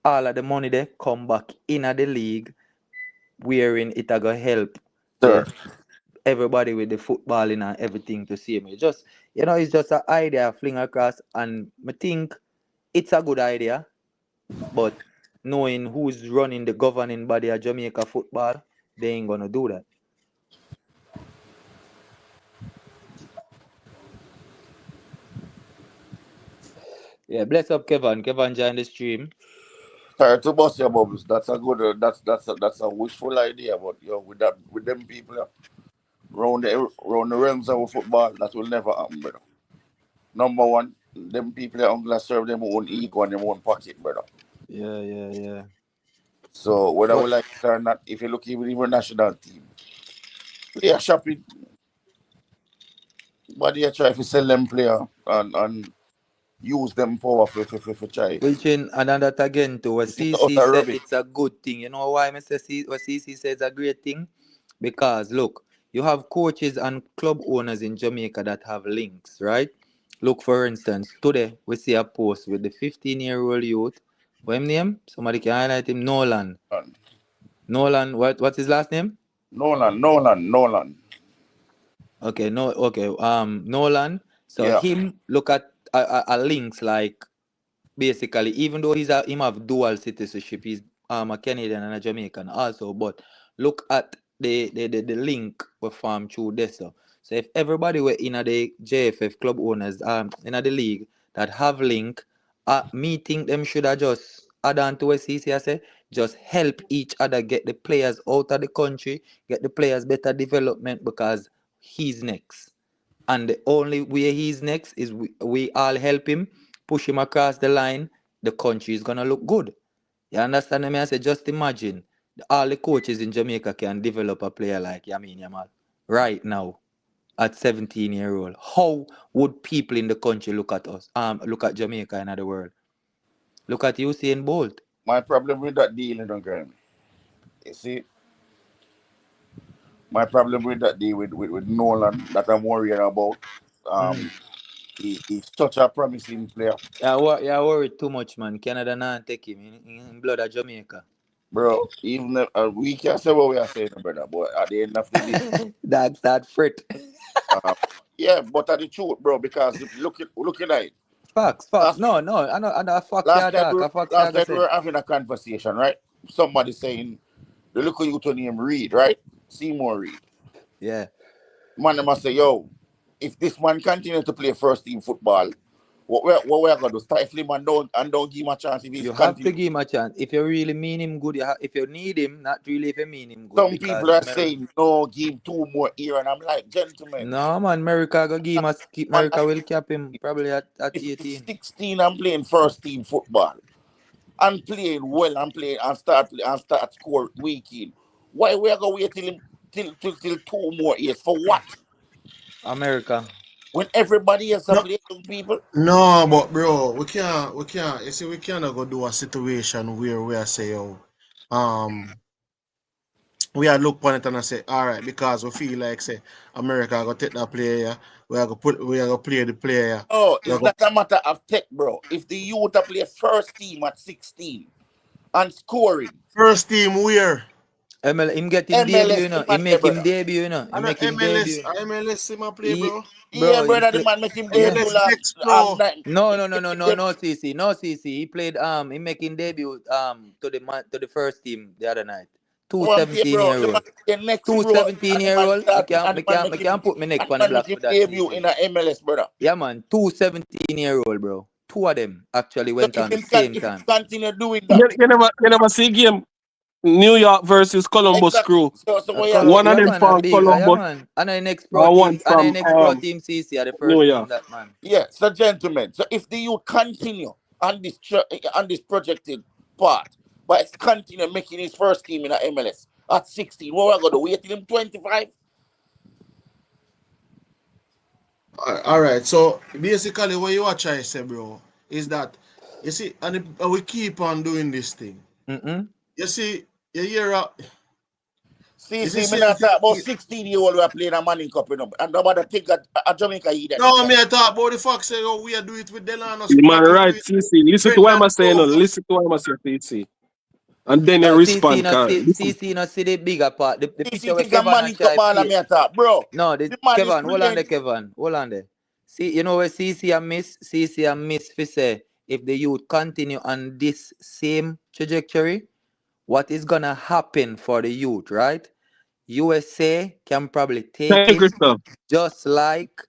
All of the money they come back in the league, wherein it a go help Sir. the everybody with the footballing and everything to see me. Just it's just an idea fling across, and I think it's a good idea. But knowing who's running the governing body of Jamaica football, they ain't gonna do that. Yeah, bless up Kevin. Kevin joined the stream. Sorry to bust your bubbles. That's a good. That's a wishful idea. But with them people round the realms of football, that will never happen, brother. Number one, them people are gonna serve them own ego and their own pocket, brother. Yeah. So whether But we like it or not, if you look even national team, they are shopping, but they are trying to sell them player and use them power for try. which in and that again too, what It is CC utter said rubbish. it's a good thing. You know why Mr. What CC says a great thing? Because look, you have coaches and club owners in Jamaica that have links, right? Look, for instance, today we see a post with the 15-year-old youth. What his name? Somebody can highlight him. Nolan. And Nolan. What's his last name? Nolan. Okay, no, okay. Nolan. So Yeah. him look at a links like basically, even though him have dual citizenship, he's a Canadian and a Jamaican also. But look at the link we formed through this. So if everybody were in the JFF club owners in the league that have link, meeting them should have just add on to what CC I say, just help each other get the players out of the country, get the players better development because he's next. And the only way he's next is we all help him, push him across the line. The country is gonna look good. You understand me? I say, just imagine all the coaches in Jamaica can develop a player like Yamin Yamal right now at 17-year-old. How would people in the country look at us? Look at Jamaica and the world. Look at Usain Bolt. My problem with that deal, you know, you see, my problem with that deal with Nolan that I'm worrying about. He's such a promising player, Yeah, worried too much, man. Canada not take him in blood of Jamaica. bro. Even we can say what we are saying, brother, but at the end of the day, That's that frit. um, yeah, but at the truth, bro, because if looking at it, Facts. last No, I know facts last can't night talk. A facts last can't night we say. were having a conversation, right? Somebody saying the little youth name Reed, right? Seymour Reed. Yeah. Man, they must say, yo, if this man continue to play first team football, what we're gonna do? Stifle him and don't give him a chance if he's You have to continue. give him a chance. If you really mean him good, if you need him, not really if you mean him good. Some Because people are saying no, give him 2 more years, and I'm like, gentlemen, no man, America go give him man, America will cap him probably at if he's 18. 16 and playing first team football and playing well and playing and start score weekend, why we are gonna wait till 2 more years for what? America. When everybody else are No, playing young people, no, but bro, we can't. You see, we cannot go do a situation where we are say, oh, um, we are look on it and I say, all right, because we feel like say America go take that player, yeah, we are gonna play the player. oh, We are it's gonna, not a matter of tech, bro. If the youth are play first team at 16 and scoring, first team where? Him get him debut, MLS you know. him at Him there, make him brother. debut, you know. I Him know make him MLS, debut. MLS in my play, He, bro. Yeah, bro, he brother, the play. man make him Yeah. debut MLS last next, bro. night. No, CC. No, CC. He played he making debut to the first team the other night. Two One thing, seventeen bro, year the man old. the next, Two bro, 17 and the year man old. start and Me can't put my neck and on the the man make block him for that debut CC. in a MLS, brother. Yeah man, two 17-year-old bro. Two of them actually So went on the if same he time. continue doing that, You never see game. New York versus Columbus Exactly. Crew. So what you One of Yeah, them man, and from big. Yeah, Columbus, man. And the next pro and one team, and the from next pro team CC are the New first team York. that man. Yeah, so gentlemen, so if the youth continue on this projected part, but it's continue making his first team in the MLS at 16, what we're gonna wait till him 25? All right. So basically, what you are trying to say, bro, is that you see, and we keep on doing this thing. You see, you hear See, is the me same not talk about thing. 16-year-old who are playing a Manning Cup, you know, and nobody think that a Jamaica either. No, me I talk about the fact say, oh, we are doing it with Delano You man Sport, we do right, it CC. Listen to what I'm Brendan saying. Cove. Listen to what I'm saying, CC. And then you No, CC respond. not see, Listen. CC not see the bigger part. The See, picture where think a Kevin and Manning Cup try ball, play. me talk, bro. No, The man is Kevin, hold on there, playing. Kevin. Hold on there. See, you know where CC and Miss? CC and Miss fi say, if the youth continue on this same trajectory, what is gonna happen for the youth, right? USA can probably take Thank you, him Crystal. just like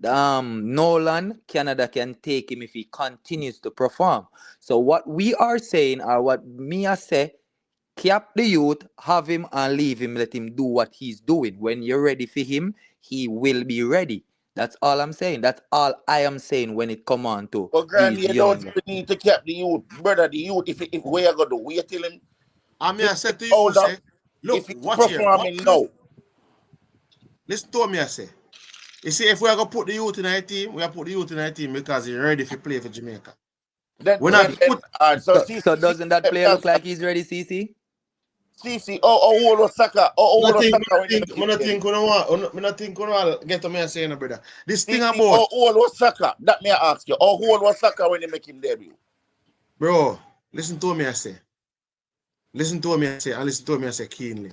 Nolan, Canada can take him if he continues to perform. So what we are saying, or what Mia say, cap the youth, have him and leave him, let him do what he's doing. When you're ready for him, he will be ready. That's all I'm saying. That's all I am saying when it come on to But Granny, these you don't young. need to keep the youth, brother. The youth, if we are going to wait till him, I mean, I said to you, hold say, up. look, If he's watch here. performing now, Listen to me, I say. You see, if we are going to put the youth in our team, we are put the youth in our team because he's ready to play for Jamaica. then, We're not put. so So doesn't that player look like he's ready, CC? CC, all of soccer, all of soccer when they make I him think we don't want get to me and saying, brother. This thing CC, about, all of soccer, that may I ask you, all of soccer when they make him debut. bro, listen to me, I say. Listen to me, I say, and listen to me, I say keenly.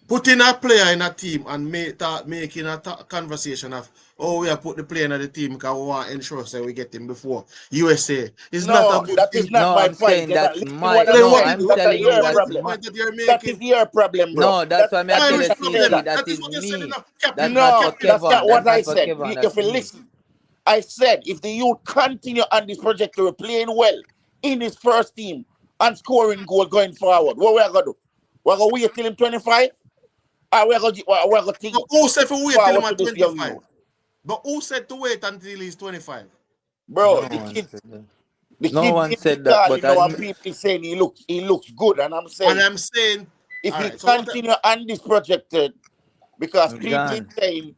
Putting a player in a team and making a conversation of, oh, we have put the player in the team because we want to ensure that we get him before USA. It's not a good That thing. is not No, my I'm point. saying that's my. Then No, what I'm what telling you is that's the my. point that you're That is making? your problem, bro. No, that's why I I'm tell the you, problem. CC, That that is is what you said me. enough. Captain, That's not for No, that's Kevin. not what That's I not for said. Kevin. If That's you me. listen, I said if the youth continue on this trajectory playing well in his first team and scoring goal going forward, what we're going to do? We're going to wait till him 25? Or we're going to think But who said to wait till him forward to at this young 25? youth? But who said to wait until he's 25? Bro, No the one kid, said that. the No kid one been said that, but calling now and people saying he looks good. And I'm And saying, I'm saying, if all he right, so what? continue on this projected, because I'm people is gone. saying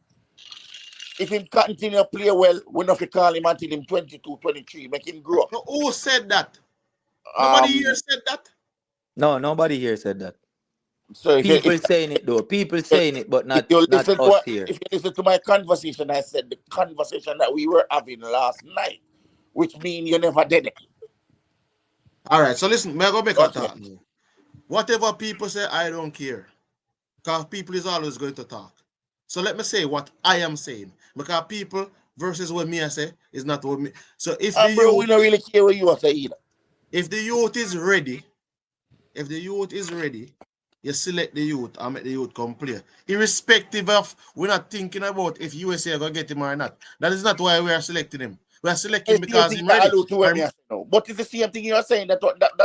if he continue to play well, we not to call him until him 22, 23, make him grow. So who said that? Nobody here said that. No, nobody here said that. So People saying it though. People saying it, but if not you not listen to us here. if you listen to my conversation, I said the conversation that we were having last night, which means you never did it. All right, so listen, may I go back at Okay. that now? Whatever people say, I don't care. Because people is always going to talk. So let me say what I am saying. Because people versus what me I say is not what me. So if the Bro, we youth, don't really care what you are saying either. if the youth is ready, you select the youth and make the youth come play. Irrespective of, we're not thinking about if USA are going to get him or not. That is not why we are selecting him. We are selecting It's him the same because thing he's that ready. allude to what me I say now. But it's the same thing you are saying. That's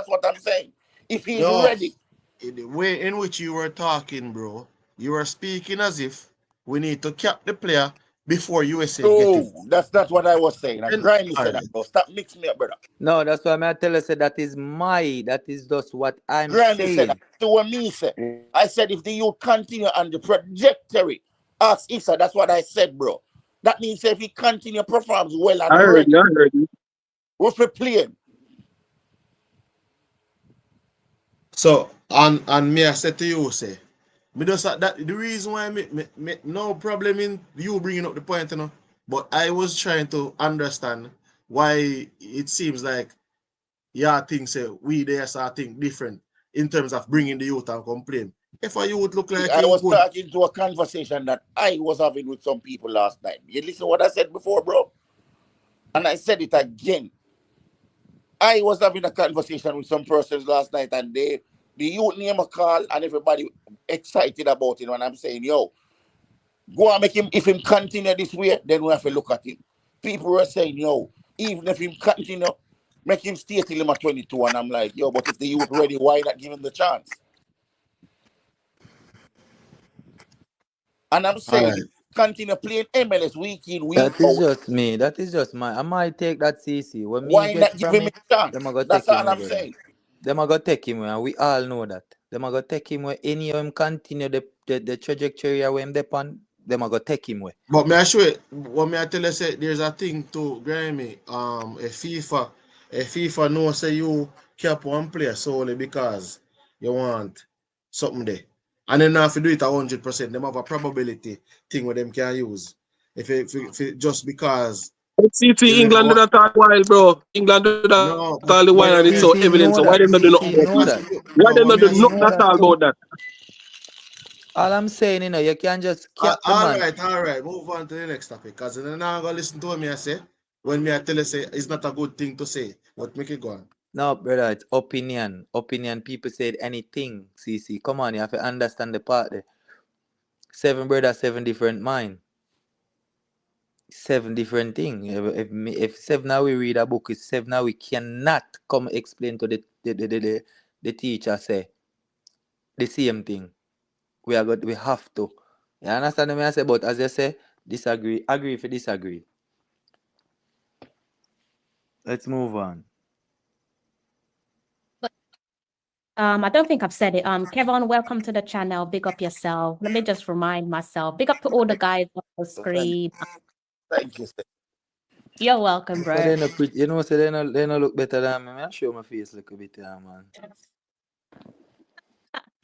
what I'm saying. If he's No, ready. in the way in which you were talking, bro, you were speaking as if we need to cap the player before USA get him. No, that's not what I was saying. I And, grindly all said that, right. bro. Stop mixing me up, brother. No, that's why I tell you say that is just what I'm Grindly said that. saying. So what me said, I said if the youth continue on the trajectory as Issa, that's what I said, bro. That means if he continue performs well and I heard ready, you. I heard you. we're for playing. So and me I said to you, say, me just that the reason why me no problem in you bringing up the point, you know. But I was trying to understand why it seems like yeah things say we there so think different in terms of bringing the youth and complain. If a youth look like I him was good, talking to a conversation that I was having with some people last night. You listen to what I said before, bro? And I said it again. I was having a conversation with some persons last night and the youth name a call and everybody excited about it when I'm saying, yo, go and make him, if him continue this way, then we have to look at him. People were saying, yo, even if him continue, Make him stay till him at 22. And I'm like, yo, but if the youth ready, why not give him the chance? And I'm All saying, right. continue playing MLS week in, week That is out. just me. That is just my. I might take that CC. When me Why get not give from him a it, chance? them I go That's take him all away, I'm brother. saying. Them I go take him away, and we all know that. Them I go take him away. Any of him continue the trajectory where him depend, them I go take him away. But may I show it? What may I tell you? Say there's a thing to Grammy. A FIFA know say you cap one player solely because you want something there, and then if you do it 100%, them have a probability thing where them can use. If it just because you CC never England do want, that all the while, bro. England do that no, all the but while, you and it's may, so CC evident. know So why that. them not do CC nothing know about it? that. Why no, them what not may do I say? CC nothing know at that all too. about that? All I'm saying, you can just cap the All man. right, all right. Move on to the next topic, because then I'm gonna listen to what me I say. When me I tell you say it's not a good thing to say, but make it go on. No, brother, it's opinion. Opinion. People said anything. CC, come on, you have to understand the part there. 7 brothers, 7 different mind. 7 different things. If 7 now we read a book, it's 7 now we cannot come explain to the teacher say the same thing. We have to. You understand what I say? But as you say, disagree. Agree if you disagree. Let's move on. I don't think I've said it. Kevin, welcome to the channel. Big up yourself. Let me just remind myself. Big up to all the guys on the screen. Thank you, sir. You're welcome, But bro. you know, so they no look better than me. I show my face a little bit, yeah, man.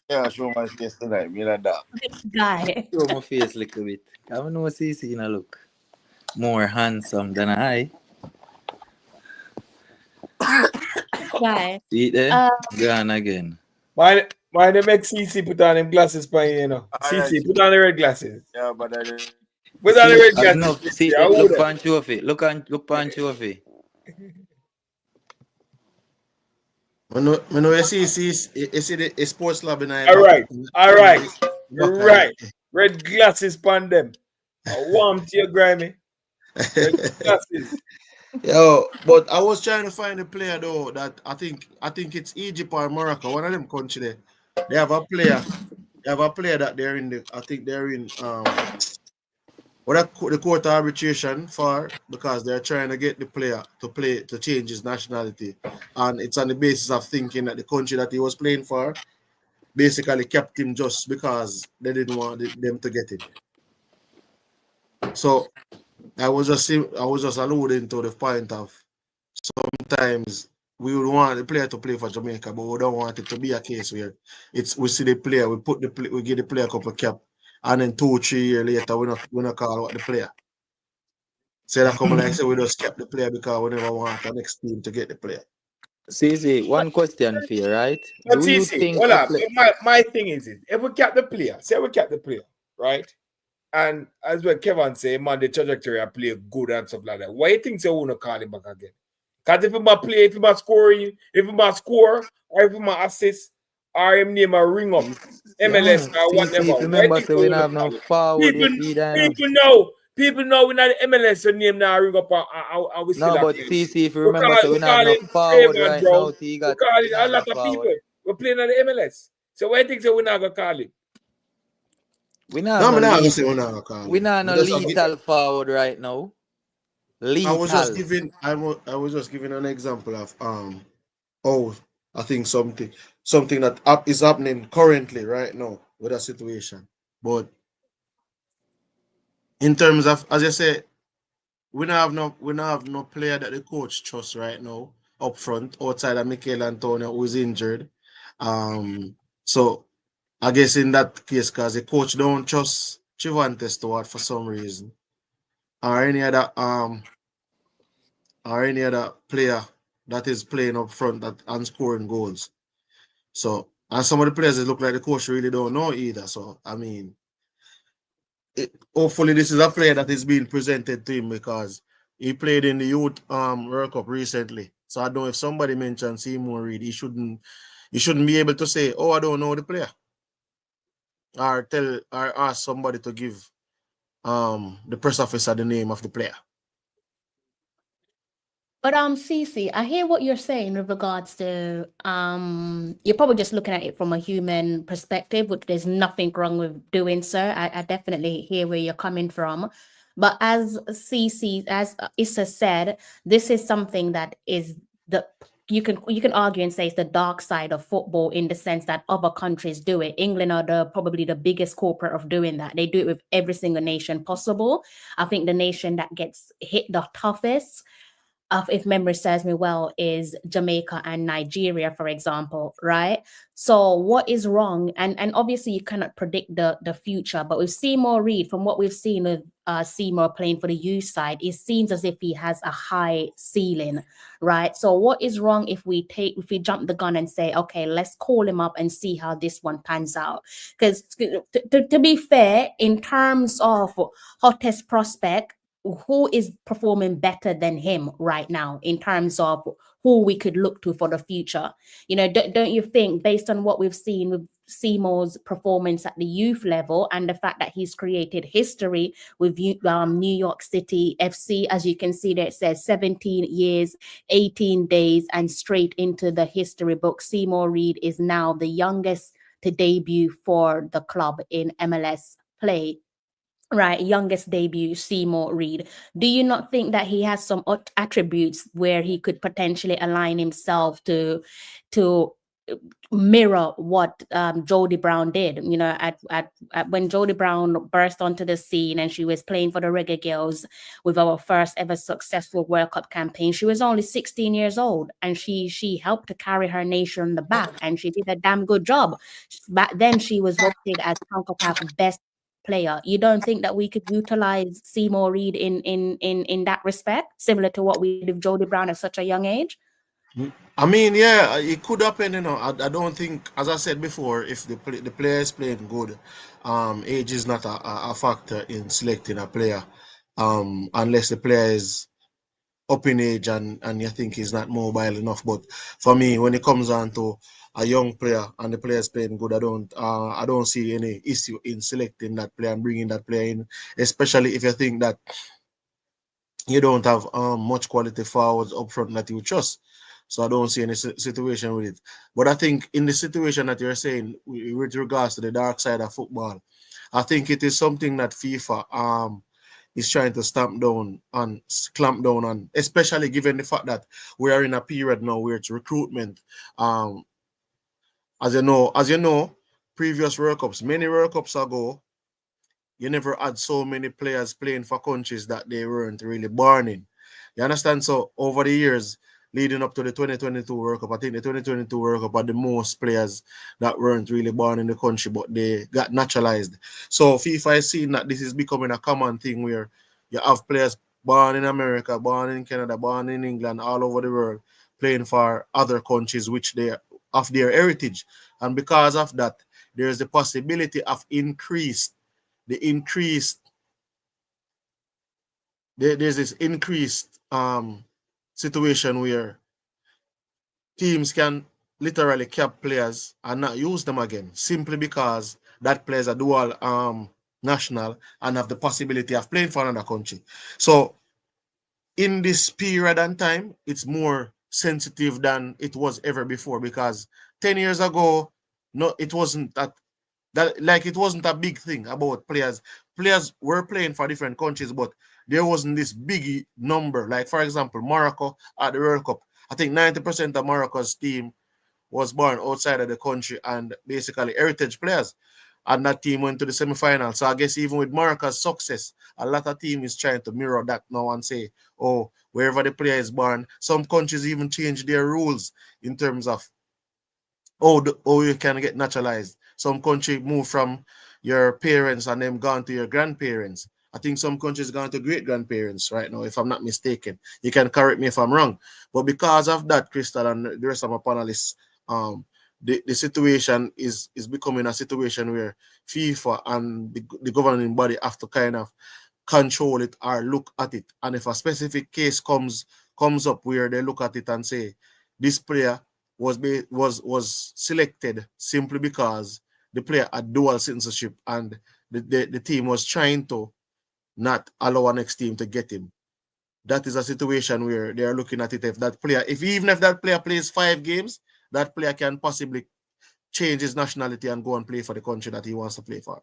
Yeah, show my face tonight. Me like that. This guy. Show my face a little bit. I don't know CC in a look more handsome than I. Guy. See it there? Uh, Gone again. Why they make CC put on them glasses for you, you know? All right, CC, put on the red glasses. yeah, but I Put on the See, red as glasses, enough. CC. See, I would look have. pan trophy. Look pan trophy. When you see the sports lab in All back. right, all right, Back right. Red glasses pan them. I warm to your Grammy. Red glasses. Yo, but I was trying to find a player though that I think it's Egypt or Morocco. One of them country there. They have a player. They have a player that they're in the. I think they're in the court of arbitration for, because they're trying to get the player to change his nationality, and it's on the basis of thinking that the country that he was playing for basically kept him just because they didn't want them to get him. So I was just alluding to the point of sometimes we would want the player to play for Jamaica, but we don't want it to be a case where we see the player, we give the player a couple of cap, and then 2-3 years later we not call out the player. Say that come like say we just kept the player because we never want the next team to get the player. CC, one question for you, right? But Do you CC, think hold a on. play? My thing is it. If we cap the player, say we cap the player, right? And as well, Kevin say, man, the trajectory I play good and stuff like that. Why you think they want to call him back again? Because if he might play, if he might scoring, if he might score, or if he might assist, or him name a ring up, Yeah, MLS or CC, whatever. if you Why you remember, think say they we want don't to have no call him? forward, you see that, you know? People know we're not the MLS, your name now ring up and we still No, a but call him. CC, if you We remember, say we we don't have call no him Fame forward and right Brown. now. He We got call we it don't a have no lot of forward. people. We're playing on the MLS. So why you think we're not gonna call him? We don't have No, no I'm not gonna lead. say we're not gonna call We him. not have no lethal forward right now. I was just Lethal. giving an example of oh, I think something that is happening currently right now with a situation. But in terms of, as I say, we don't have no player that the coach trusts right now up front outside of Mikel Antonio, who is injured. So I guess in that case, because the coach don't trust Chivante Stewart for some reason, or any other player that is playing up front and scoring goals. So, and some of the players that look like the coach really don't know either. So, I mean, hopefully this is a player that is being presented to him, because he played in the Youth World Cup recently. So I don't know if somebody mentioned Seymour Reid, he shouldn't be able to say, "Oh, I don't know the player," or ask somebody to give the press officer the name of the player. But Cece, I hear what you're saying with regards to you're probably just looking at it from a human perspective, which there's nothing wrong with doing so. I definitely hear where you're coming from. But as Cece, as Issa said, this is something that is the you can argue and say it's the dark side of football in the sense that other countries do it. England are probably the biggest corporate of doing that. They do it with every single nation possible. I think the nation that gets hit the toughest if memory serves me well, is Jamaica and Nigeria, for example, right? So what is wrong? And obviously you cannot predict the future, but with Seymour Reid, from what we've seen with Seymour playing for the youth side, it seems as if he has a high ceiling, right? So what is wrong if we jump the gun and say, okay, let's call him up and see how this one pans out? Because to be fair, in terms of hottest prospect, who is performing better than him right now in terms of who we could look to for the future? You know, don't you think, based on what we've seen with Seymour's performance at the youth level and the fact that he's created history with New York City FC, as you can see there, it says 17 years, 18 days, and straight into the history book. Seymour Reid is now the youngest to debut for the club in MLS play. Right, youngest debut, Seymour Reid. Do you not think that he has some attributes where he could potentially align himself to mirror what Jodie Brown did? You know, at when Jodie Brown burst onto the scene and she was playing for the Reggae Girls with our first ever successful World Cup campaign, she was only 16 years old, and she helped to carry her nation on the back, and she did a damn good job. Back then, she was voted as CONCACAF best player. You don't think that we could utilize Seymour Reid in that respect, similar to what we did with Jodie Brown at such a young age? I mean, yeah, it could happen. You know, I don't think, as I said before, if the player is playing good, age is not a factor in selecting a player, unless the player is up in age and you think he's not mobile enough. But for me, when it comes on to a young player and the player is playing good, I don't see any issue in selecting that player and bringing that player in, especially if you think that you don't have much quality forwards up front that you trust. So I don't see any situation with it. But I think in the situation that you're saying with regards to the dark side of football, I think it is something that FIFA is trying to clamp down on, especially given the fact that we are in a period now where it's recruitment. As you know, previous World Cups, many World Cups ago, you never had so many players playing for countries that they weren't really born in. You understand? So over the years, leading up to the 2022 World Cup, I think the 2022 World Cup had the most players that weren't really born in the country, but they got naturalized. So FIFA is seeing that this is becoming a common thing where you have players born in America, born in Canada, born in England, all over the world, playing for other countries which they of their heritage. And because of that, there's the possibility of there's this increased situation where teams can literally cap players and not use them again simply because that players are dual national and have the possibility of playing for another country. So in this period and time, it's more sensitive than it was ever before, because 10 years ago, no, it wasn't it wasn't a big thing about players. Players were playing for different countries, but there wasn't this big number. Like, for example, Morocco at the World Cup, I think 90% of Morocco's team was born outside of the country and basically heritage players. And that team went to the semi-final. So I guess even with Morocco's success, a lot of teams is trying to mirror that now and say, oh, wherever the player is born, some countries even change their rules in terms of you can get naturalized. Some country move from your parents and them gone to your grandparents. I think some countries gone to great grandparents right now, if I'm not mistaken. You can correct me if I'm wrong. But because of that, Crystal and the rest of my panelists, the situation is becoming a situation where FIFA and the governing body have to kind of control it or look at it. And if a specific case comes up where they look at it and say, this player was selected simply because the player had dual citizenship and the team was trying to not allow our next team to get him, that is a situation where they are looking at it. If that player plays 5 games, that player can possibly change his nationality and go and play for the country that he wants to play for.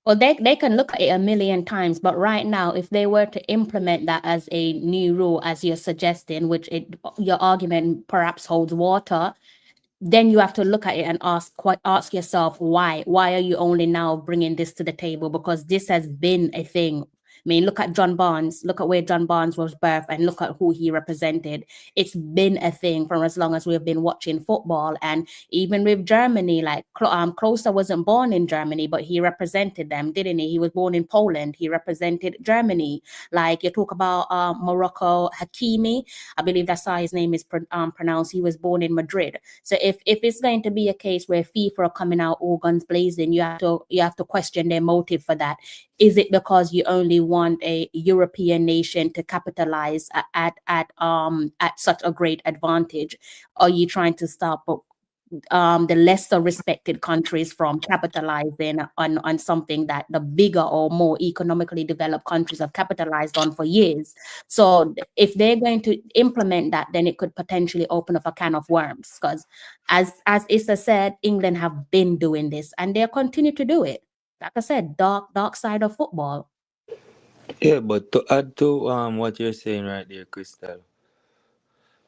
Well, they can look at it a million times, but right now, if they were to implement that as a new rule, as you're suggesting, your argument perhaps holds water, then you have to look at it and ask yourself why. Why are you only now bringing this to the table? Because this has been a thing. I mean, look at John Barnes. Look at where John Barnes was birthed, and look at who he represented. It's been a thing for as long as we've been watching football. And even with Germany, like Klose wasn't born in Germany, but he represented them, didn't he? He was born in Poland. He represented Germany. Like you talk about Morocco, Hakimi. I believe that's how his name is pronounced. He was born in Madrid. So if it's going to be a case where FIFA are coming out all guns blazing, you have to question their motive for that. Is it because you only want a European nation to capitalize at such a great advantage? Are you trying to stop the lesser respected countries from capitalizing on something that the bigger or more economically developed countries have capitalized on for years? So if they're going to implement that, then it could potentially open up a can of worms, because as Issa said, England have been doing this and they'll continue to do it. Like I said, dark side of football. Yeah, but to add to what you're saying right there, Crystal,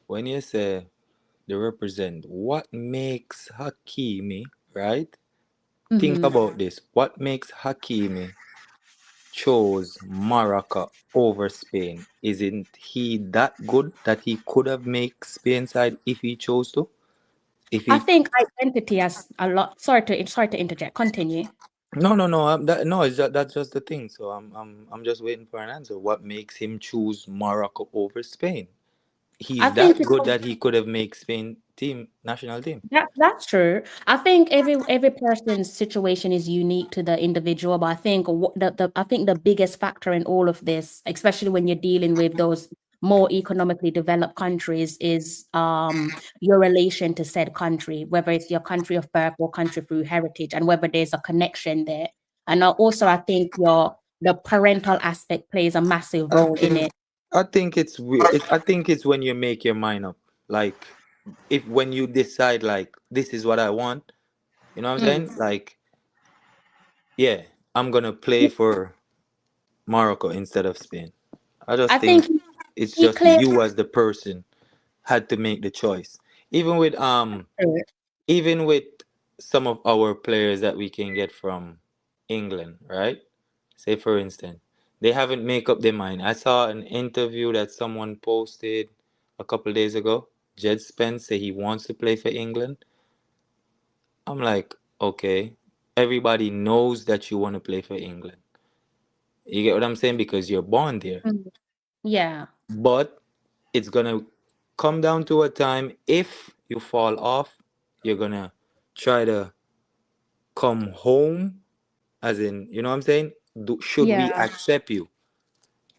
when you say they represent, what makes Hakimi, right? Think about this. What makes Hakimi chose Morocco over Spain? Isn't he that good that he could have made Spain side if he chose to? If I he think identity has a lot. Sorry to interject. Continue. no, that's just the thing. So I'm just waiting for an answer. What makes him choose Morocco over Spain? I He's think that it's good that he could have made Spain national team. That's true. I think every person's situation is unique to the individual, but I think the biggest factor in all of this, especially when you're dealing with those more economically developed countries, is your relation to said country, whether it's your country of birth or country through heritage, and whether there's a connection there. And also, I think the parental aspect plays a massive I role in think it. I think it's weird. I think it's when you make your mind up. Like if when you decide like this is what I want, you know what I'm saying? Like yeah, I'm gonna play for Morocco instead of Spain. I I just think think it's he just clearly. you as the person had to make the choice. Even with even with some of our players that we can get from England, right? Say for instance, they haven't make up their mind. I saw an interview that someone posted a couple days ago. Jed Spence say he wants to play for England. I'm like, okay, everybody knows that you want to play for England. You get what I'm saying? Because you're born there. Yeah. But it's gonna come down to a time if you fall off, you're gonna try to come home, as in, you know what I'm saying? Should we Yeah. accept you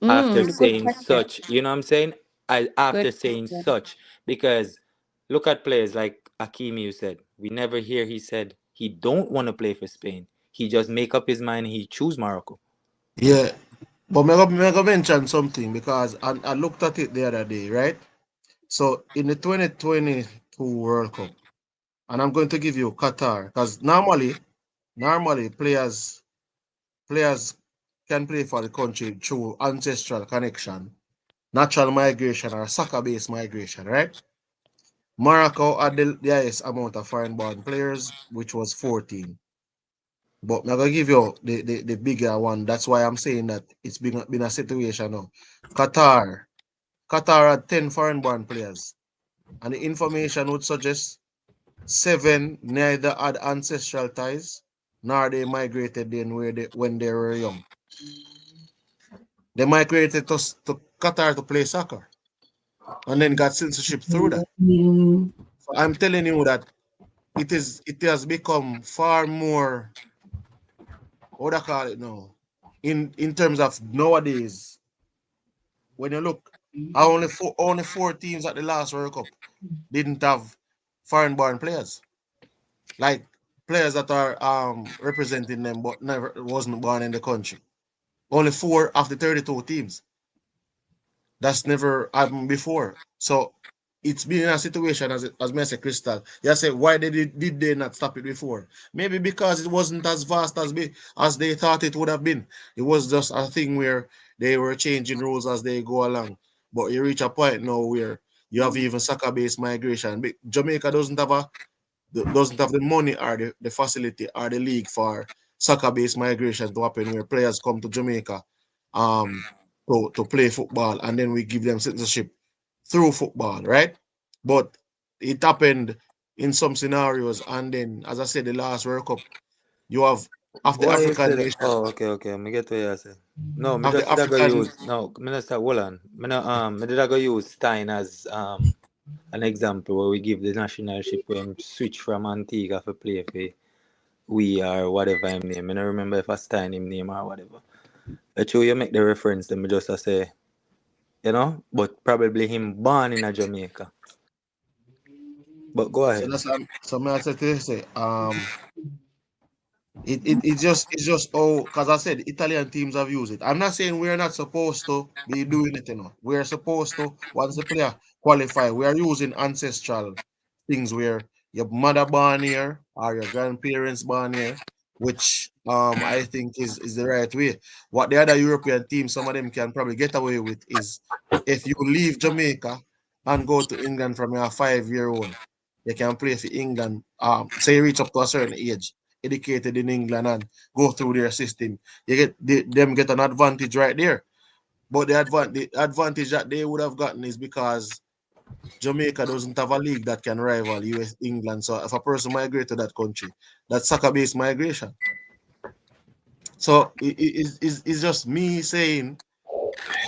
after Good saying question. such? You know what I'm saying? Good After saying question. such, because look at players like Hakimi, you said we never hear he said he don't want to play for Spain. He just make up his mind and he choose Morocco. Yeah, but me go mention something because I looked at it the other day, right? So in the 2022 World Cup, and I'm going to give you Qatar because normally players can play for the country through ancestral connection, natural migration, or soccer-based migration, right? Morocco had the highest amount of foreign-born players, which was 14. But I'm gonna give you the bigger one. That's why I'm saying that it's been a situation now. Qatar. Qatar had 10 foreign-born players. And the information would suggest 7 neither had ancestral ties nor they migrated in when they were young. They migrated to Qatar to play soccer and then got censorship through that. So I'm telling you that it has become far more, what do I call it now? In terms of nowadays, when you look, only four teams at the last World Cup didn't have foreign born players. Like players that are representing them but never wasn't born in the country. Only 4 of the 32 teams. That's never happened before. So it's been in a situation as me say Crystal. You say why did they not stop it before? Maybe because it wasn't as vast as they thought it would have been. It was just a thing where they were changing rules as they go along. But you reach a point now where you have even soccer-based migration. Jamaica doesn't have the money or the facility or the league for soccer-based migration to happen where players come to Jamaica um to play football and then we give them citizenship through football, right? But it happened in some scenarios, and then as I said, the last World Cup, you have of the Why you African say that? nation, Oh, okay. Me get what you say. No, me of the just did I go African. use no. Me not start. Hold on. Me did I go use Stein as an example where we give the nationalship when switch from Antigua for play for we or whatever him name. I don't remember if I Stein him name or whatever. But you make the reference, then me just say, but probably him born in a Jamaica. But go So ahead. that's so may I say to you, say it's just because I said Italian teams have used it. I'm not saying we're not supposed to be doing it, We're supposed to once the player qualify. We are using ancestral things where your mother born here or your grandparents born here, which I think is the right way. What the other European teams, some of them can probably get away with is if you leave Jamaica and go to England from your 5-year-old, you can play for England. Say you reach up to a certain age educated in England and go through their system, you them get an advantage right there. But the advantage that they would have gotten is because Jamaica doesn't have a league that can rival US England. So if a person migrate to that country, that's soccer-based migration. So it's just me saying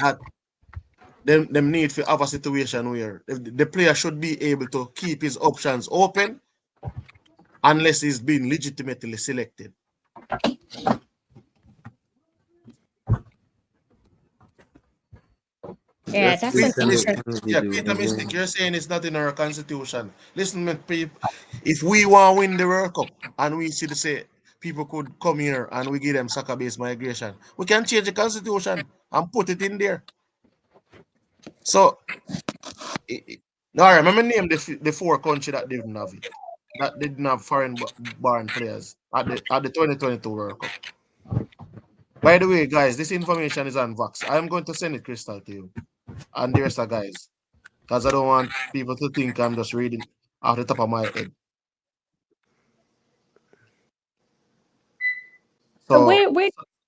that them need to have a situation where the player should be able to keep his options open unless he's been legitimately selected. Yeah, Just that's an listen to interesting. Yeah, Peter Mystic, you're saying it's not in our constitution. Listen, man, if we want to win the World Cup and we see the say people could come here and we give them soccer-based migration, we can change the constitution and put it in there. So, all right, remember name the 4 countries that didn't have it, that didn't have foreign born players at the 2022 World Cup. By the way, guys, this information is on Vox. I'm going to send it, Crystal, to you and the rest of guys, because I don't want people to think I'm just reading off the top of my head. So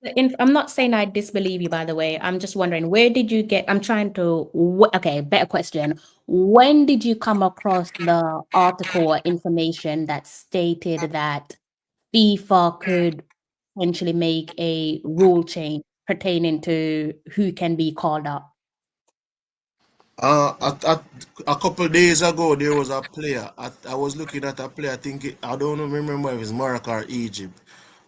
So I'm not saying I disbelieve you, by the way. I'm just wondering, where did you get, I'm trying to, okay, better question. When did you come across the article or information that stated that FIFA could potentially make a rule change pertaining to who can be called up? a couple days ago, there was a player. I was looking at a player. I think I don't remember if it's Morocco or Egypt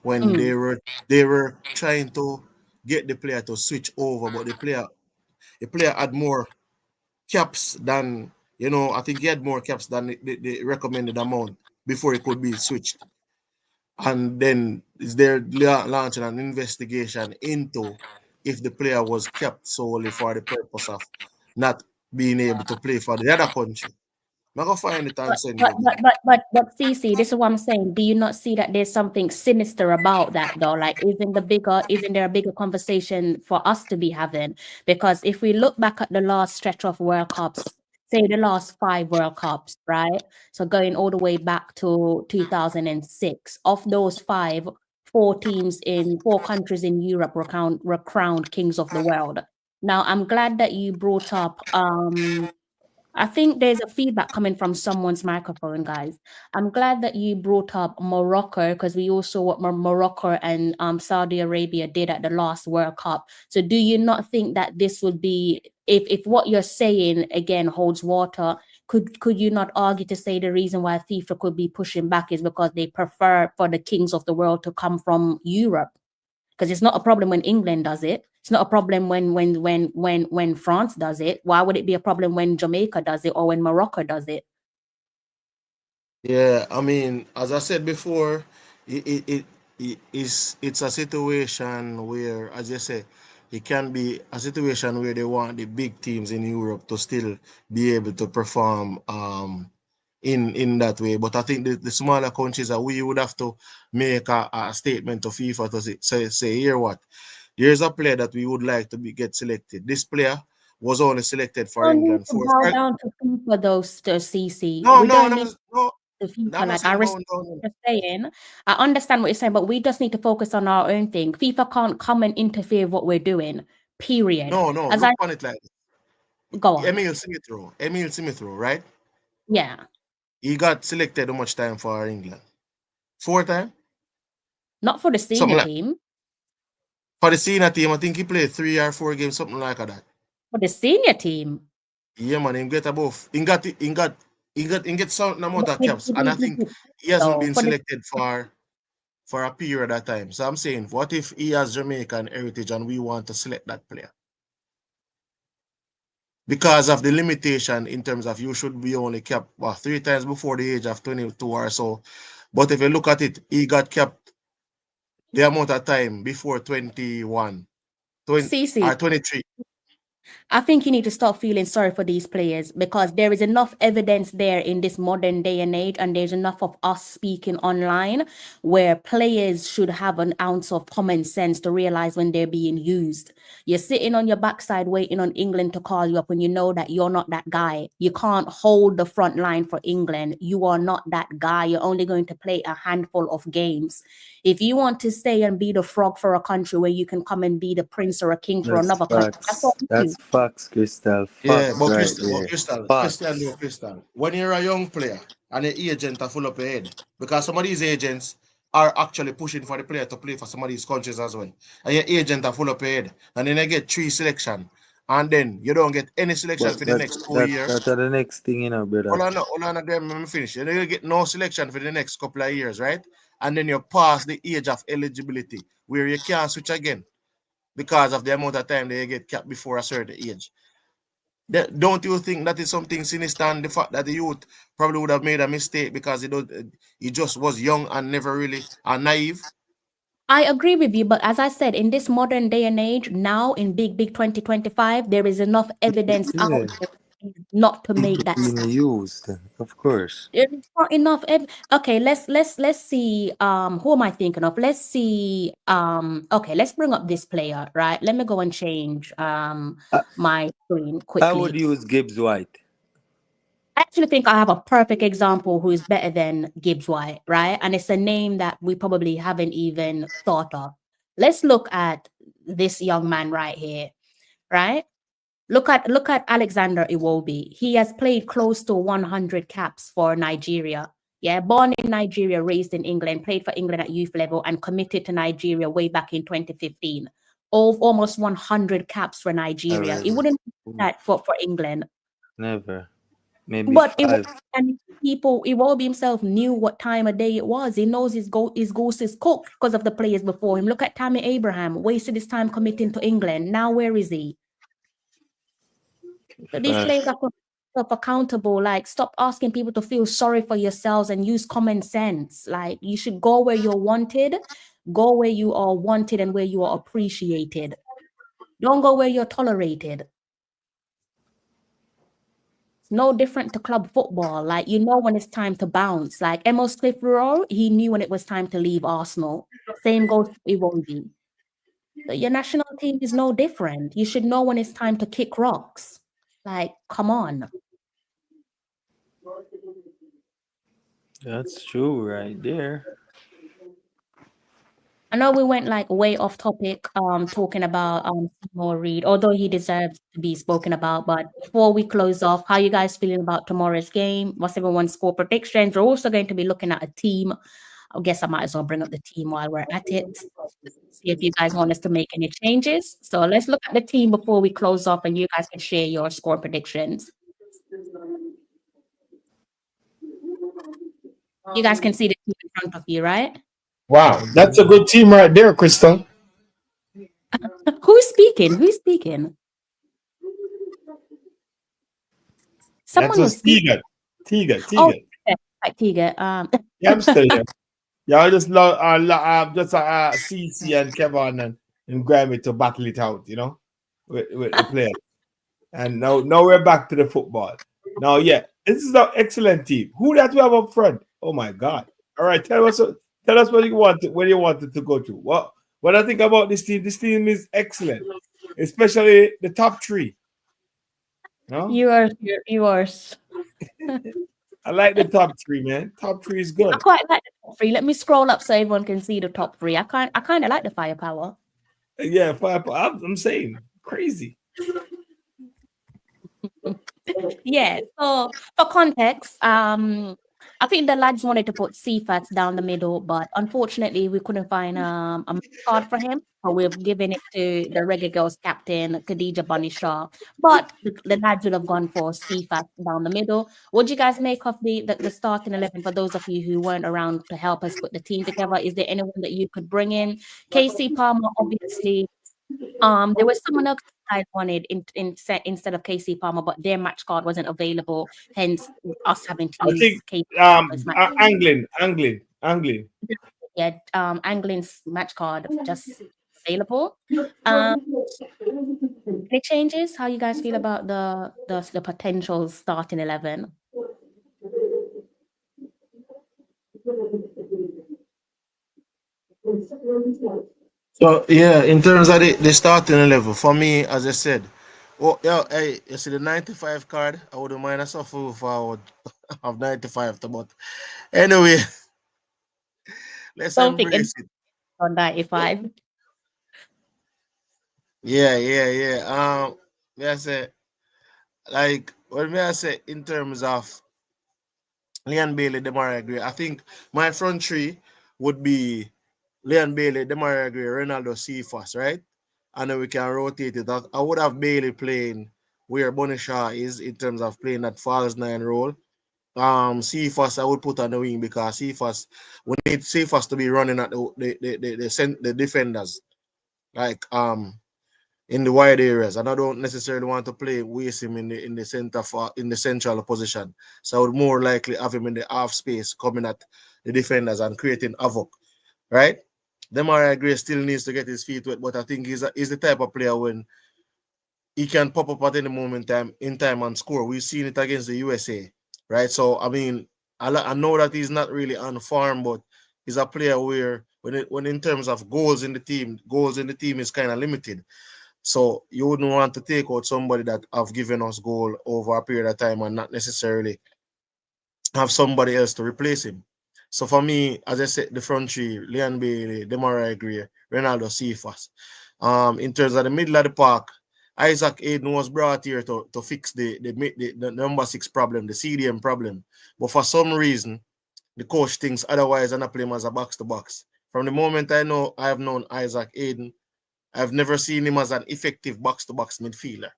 when Mm. they were trying to get the player to switch over, but the player had more caps than I think he had more caps than the recommended amount before it could be switched. And then is there launching an investigation into if the player was kept solely for the purpose of not being able to play for the other country. I'm gonna find it and But send but you but again. but but but Cece, this is what I'm saying. Do you not see that there's something sinister about that though? Like, isn't there a bigger conversation for us to be having? Because if we look back at the last stretch of World Cups, say the last 5 World Cups, right? So going all the way back to 2006, of those five, 4 countries in Europe were crowned kings of the world. Now, I'm glad that you brought up I think there's a feedback coming from someone's microphone, guys. I'm glad that you brought up Morocco because we all saw what Morocco and Saudi Arabia did at the last World Cup. So do you not think that this would be, if what you're saying again holds water, could you not argue to say the reason why FIFA could be pushing back is because they prefer for the kings of the world to come from Europe? Because it's not a problem when England does it. It's not a problem when France does it. Why would it be a problem when Jamaica does it or when Morocco does it? Yeah, I mean, as I said before, it's a situation where, as you say, it can be a situation where they want the big teams in Europe to still be able to perform in that way. But I think the smaller countries that we would have to make a statement to FIFA to say here what, here's a player that we would like to get selected. This player was only selected for don't need England to for bow down to FIFA those to CC. no, We no, don't need no, the FIFA. I'm not Like I saying respect bound what down. you're saying. I understand what you're saying, but we just need to focus on our own thing. FIFA can't come and interfere with what we're doing. Period. No, As look I on it like this. go on. Emil Smith Rowe, right? Yeah. He got selected how much time for England? 4 times? Not for the Something senior like team. for the senior team, I think he played 3 or 4 games, something like that. For the senior team. Yeah, man, he get above. He get some amount of caps, and I think he hasn't So been for the selected for a period of time. So I'm saying, what if he has Jamaican heritage and we want to select that player? Because of the limitation in terms of you should be only capped 3 times before the age of 22 or so. But if you look at it, he got capped the amount of time before 21, 20 CC. or 23. I think you need to stop feeling sorry for these players because there is enough evidence there in this modern day and age, and there's enough of us speaking online where players should have an ounce of common sense to realize when they're being used. You're sitting on your backside waiting on England to call you up when you know that you're not that guy. You can't hold the front line for England. You are not that guy. You're only going to play a handful of games. If you want to stay and be the frog for a country where you can come and be the prince or a king for That's another country, that's facts. what we do. That's facts, Crystal. Yeah, Facts but right Crystal, there. Crystal, Facts. Crystal, when you're a young player and the agent are full up your head, because some of these agents are actually pushing for the player to play for some of these countries as well. And your agent are full up your head, and then you get 3 selection, and then you don't get any selection But for the next 2 years. that's the next thing, you know, brother. Hold on again, let me finish. You don't get no selection for the next couple of years, right? And then you pass the age of eligibility, where you can't switch again because of the amount of time that you get capped before a certain age. Don't you think that is something sinister, and the fact that the youth probably would have made a mistake because he just was young and never really naive? I agree with you, but as I said, in this modern day and age, now in big 2025, there is enough evidence out Yeah. there not to make that. Being used, of course. There is not enough. Okay, let's see. Who am I thinking of? Let's see. Okay, let's bring up this player, right? Let me go and change my screen quickly. I would use Gibbs White. I actually think I have a perfect example who is better than Gibbs White, right? And it's a name that we probably haven't even thought of. Let's look at this young man right here, right? Look at Alexander Iwobi. He has played close to 100 caps for Nigeria. Yeah, born in Nigeria, raised in England, played for England at youth level, and committed to Nigeria way back in 2015. Almost 100 caps for Nigeria. He wouldn't do that for England. Never. Maybe But 5. Iwobi himself knew what time of day it was. He knows his goose is cooked because of the players before him. Look at Tammy Abraham, wasted his time committing to England. Now where is he? So these players are accountable. Like, stop asking people to feel sorry for yourselves and use common sense. Like, you should go where you're wanted, go where you are wanted and where you are appreciated. Don't go where you're tolerated. It's no different to club football. Like, you know when it's time to bounce. Like Emil Smith Rowe, he knew when it was time to leave Arsenal. Same goes to Iwobi. So your national team is no different. You should know when it's time to kick rocks. Like, come on. That's true right there. I know we went like way off topic, talking about Seymour Reed, although he deserves to be spoken about. But before we close off, how you guys feeling about tomorrow's game? What's everyone's score predictions? We're also going to be looking at a team. I guess I might as well bring up the team while we're at it. See if you guys want us to make any changes. So let's look at the team before we close off, and you guys can share your score predictions. You guys can see the team in front of you, right? Wow, that's a good team right there, Crystal. Who's speaking? Who's speaking? Someone was speaking. Tiga. Oh, like Tiga. Yeah, I'm still here. Y'all just love CC and Kevin and in Grammy to battle it out, you know, with the players. And now we're back to the football. Now, yeah, this is an excellent team. Who that we have up front? Oh my God! All right, tell us what you want, where you wanted to go to. What I think about this team? This team is excellent, especially the top three. No, Yours. I like the top three, man. Top three is I good. quite like the top three. Let me scroll up so everyone can see the top three. I kind of like the firepower. Yeah, I'm saying crazy. Yeah. So for context, I think the lads wanted to put CFATs down the middle, but unfortunately we couldn't find a card for him. So we've given it to the Reggae Girls captain, Khadija Bunny Shaw. But the lads would have gone for CFAT down the middle. What do you guys make of the starting 11 for those of you who weren't around to help us put the team together? Is there anyone that you could bring in? KC Palmer, obviously. There was someone else I wanted instead of KC Palmer, but their match card wasn't available. Hence, us having to I use think KC Palmer's match. angling. Yeah, Anglin's match card just available. Um, any changes? How you guys feel about the potential starting 11? So yeah, in terms of the starting level, for me, as I said, oh yeah, hey, you see the 95 card, I wouldn't mind a suffer if I would have 95 to, but anyway, let's Don't think embrace it. on 95. Yeah. May I say, like, what may I say in terms of Leon Bailey, Demarai Gray, I think my front three would be Leon Bailey, Demarai Gray, Ronaldo Cephas, right? And then we can rotate it. I would have Bailey playing where Bonishaw is in terms of playing that false nine role. Cephas I would put on the wing because Cephas we need Cephas to be running at the defenders, like in the wide areas, and I don't necessarily want to waste him in the center in the central position. So I would more likely have him in the half space coming at the defenders and creating havoc, right? Demarai Gray still needs to get his feet wet, but I think he's the type of player when he can pop up at any moment in time and score. We've seen it against the USA, right? So I mean, I know that he's not really on farm, but he's a player where when in terms of goals in the team is kind of limited. So you wouldn't want to take out somebody that have given us goal over a period of time and not necessarily have somebody else to replace him. So for me, as I said, the front three, Leon Bailey, Demarai Gray, Ronaldo Cephas. In terms of the middle of the park, Isaac Aiden was brought here to fix the number 6 problem, the CDM problem. But for some reason, the coach thinks otherwise and I play him as a box-to-box. From the moment I have known Isaac Aiden, I've never seen him as an effective box-to-box midfielder.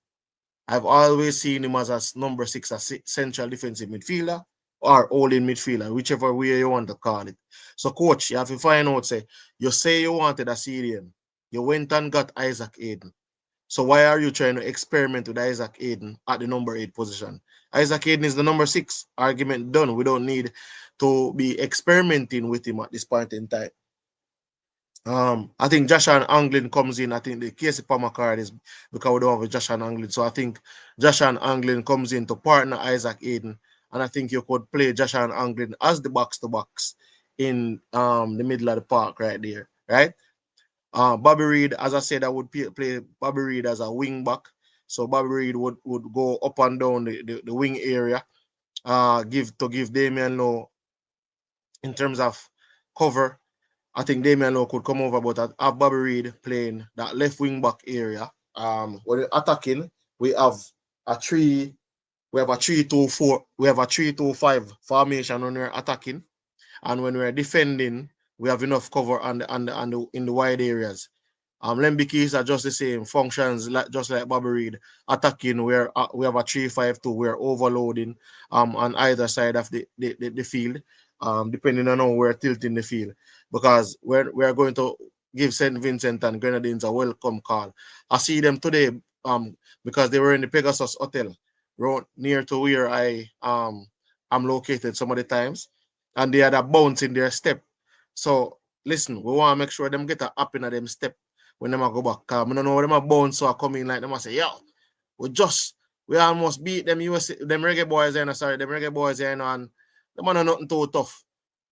I've always seen him as a number 6, a central defensive midfielder or holding midfielder, whichever way you want to call it. So, coach, you have to find out, say you wanted a CDM. You went and got Isaac Aiden. So why are you trying to experiment with Isaac Aiden at the number 8 position? Isaac Aiden is the number 6. Argument done. We don't need to be experimenting with him at this point in time. I think Josh and Anglin comes in. I think the Casey Palmer card is because we don't have a Josh and Anglin. So I think Josh and Anglin comes in to partner Isaac Aiden. And I think you could play Josh and Anglin as the box-to-box in the middle of the park right there, right? Bobby Reed, as I said, I would play Bobby Reed as a wing back. So Bobby Reed would go up and down the wing area, give Damian Lowe in terms of cover. I think Damian Lowe could come over, but I have Bobby Reed playing that left wing back area. When we're attacking, we have a 3-2-4, we have a 3-2-5 formation when we're attacking, and when we're defending, we have enough cover in the wide areas. Lembikis are just the same functions, just like Bobby Reed. Attacking, we have a 3-5-2. We're overloading on either side of the field, depending on how we're tilting the field. Because we're going to give St. Vincent and Grenadines a welcome call. I see them today because they were in the Pegasus Hotel, near to where I'm located some of the times, and they had a bounce in their step. So listen, we want to make sure them get a up in them step when them a go back. I don't know when them a bounce so I come in like them a say, yo, we almost beat them US, them Reggae boys and them Reggae boys and them are nothing too tough.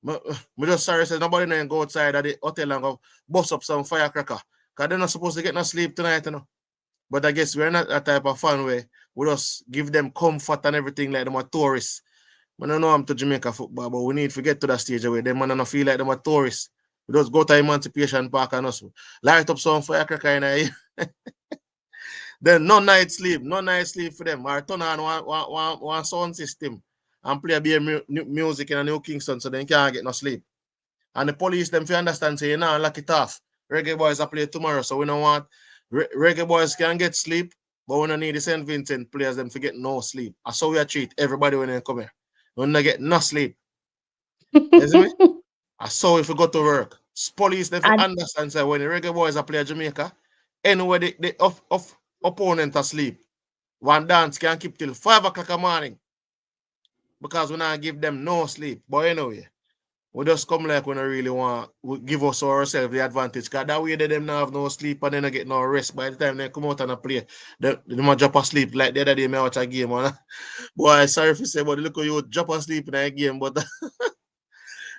Me just sorry says nobody ain't go outside of the hotel and go bust up some firecracker. Cause they're not supposed to get no sleep tonight, you know. But I guess we're not that type of fan where we just give them comfort and everything like them are tourists. I don't know I'm to Jamaica football, but we need to get to that stage where them man don't feel like them are tourists. We just go to Emancipation Park and us light up some firecracker in here. Then no night sleep for them. Or turn on one sound system and play a bit of music in a New Kingston so they can't get no sleep. And the police, them, if you understand, say, lock it off. Reggae boys are play tomorrow, so we don't want Reggae boys can get sleep, but we don't need the St. Vincent players them to get no sleep. That's how we treat everybody when they come here. We don't get no sleep. You see me? That's how if we go to work. Police, them, if you understand, say, when the Reggae boys are play Jamaica, anywhere the opponent asleep, one dance can keep till 5 o'clock in the morning because we not give them no sleep. But anyway, we just come like we don't really want we give us ourselves the advantage because that way they them not have no sleep and then they get no rest. By the time they come out and play, they might drop asleep like the other day I watch a game. Man. Boy, sorry if you say, but look at you drop asleep in a game. But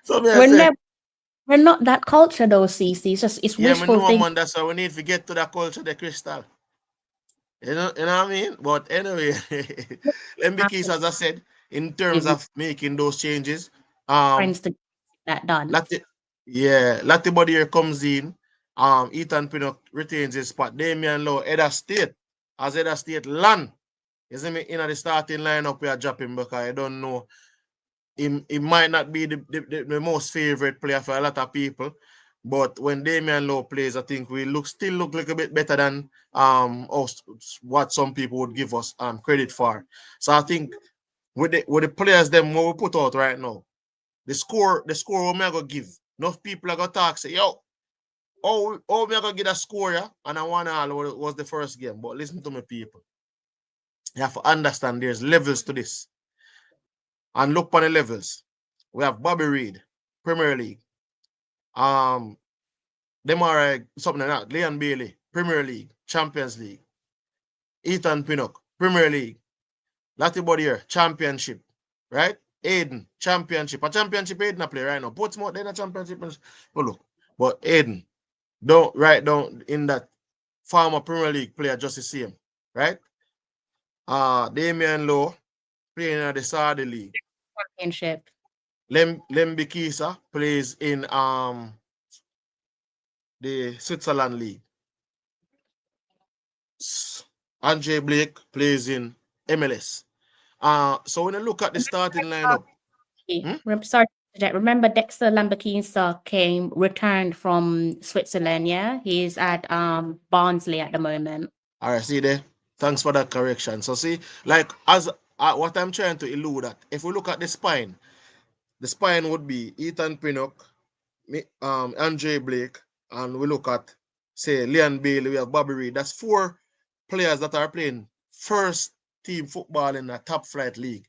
so we're not that culture though, CC. It's wishful thinking. Man, that's why we need to get to that culture, the crystal. You know what I mean? But anyway, MBKs, as I said, in terms of making those changes, friends to get that done. Lati Body here comes in. Ethan Pinnock retains his spot. Damian Lowe, Eda State, as Eda State land. You see me in the starting lineup we are dropping because I don't know. It might not be the most favorite player for a lot of people. But when Damian Lowe plays, I think we still look like a bit better than what some people would give us credit for. So I think with the players them what we put out right now, the score we're gonna give. Enough people are gonna talk, say, yo, we're gonna get a score, yeah? And I want all was the first game. But listen to me, people. You have to understand there's levels to this. And look on the levels. We have Bobby Reid, Premier League. Them are something like that. Leon Bailey, Premier League, Champions League. Ethan Pinnock, Premier League. Lati Bodier, Championship. Right? Aiden, Championship. A Championship Aiden play right now. Portsmouth, they're not Championship. Oh, look. But Aiden, don't write down in that former Premier League player just the same. Right? Damian Lowe playing in the Saudi League. Championship. Lembi Kisa plays in the Switzerland League. Andre Blake plays in MLS. So when you look at the starting lineup, sorry, remember Dexter Lambekinsa returned from Switzerland. Yeah, he's at Barnsley at the moment. All right, see there. Thanks for that correction. So see, like as what I'm trying to elude at, if we look at the spine would be Ethan Pinnock, Andre Blake, and we look at say Leon Bailey, we have Bobby Reid. That's 4 players that are playing first team football in a top flight league.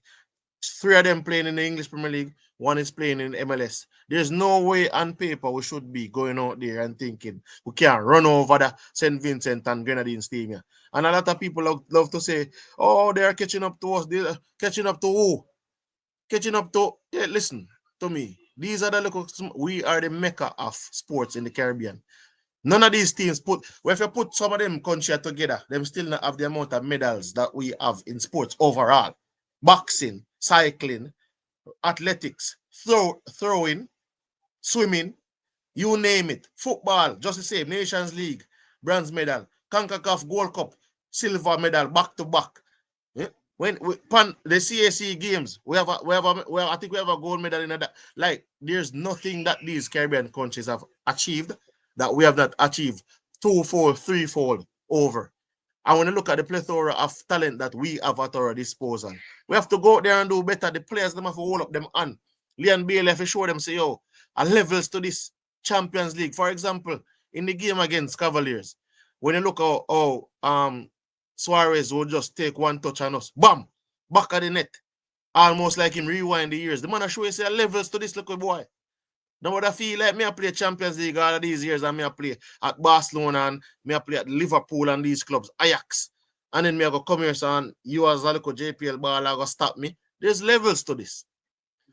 3 of them playing in the English Premier League, 1 is playing in MLS. There's no way on paper we should be going out there and thinking we can't run over the St. Vincent and Grenadines team here. And a lot of people love to say, oh, they're catching up to us. They're catching up to who? Catching up to, listen to me. These are we are the mecca of sports in the Caribbean. None of these teams if you put some of them countries together, them still not have the amount of medals that we have in sports overall. Boxing, cycling, athletics, throwing, swimming, you name it. Football, just the same. Nations League, bronze medal. CONCACAF Gold Cup, silver medal, back to back. When we pan the CAC games, I think we have a gold medal in that. Like, there's nothing that these Caribbean countries have achieved that we have not achieved 2-4, 3-fold over. And when you look at the plethora of talent that we have at our disposal, we have to go out there and do better. The players them have to hold up them on. Leon Bailey have to show them, say, yo, a levels to this Champions League. For example, in the game against Cavaliers, when you look how Suarez will just take one touch on us, bam, back of the net, almost like him rewind the years. The man show you say levels to this little boy. No would I feel like me I play Champions League all of these years and me I play at Barcelona and me I play at Liverpool and these clubs, Ajax. And then me I go come here and you as a little JPL ball are going to stop me. There's levels to this.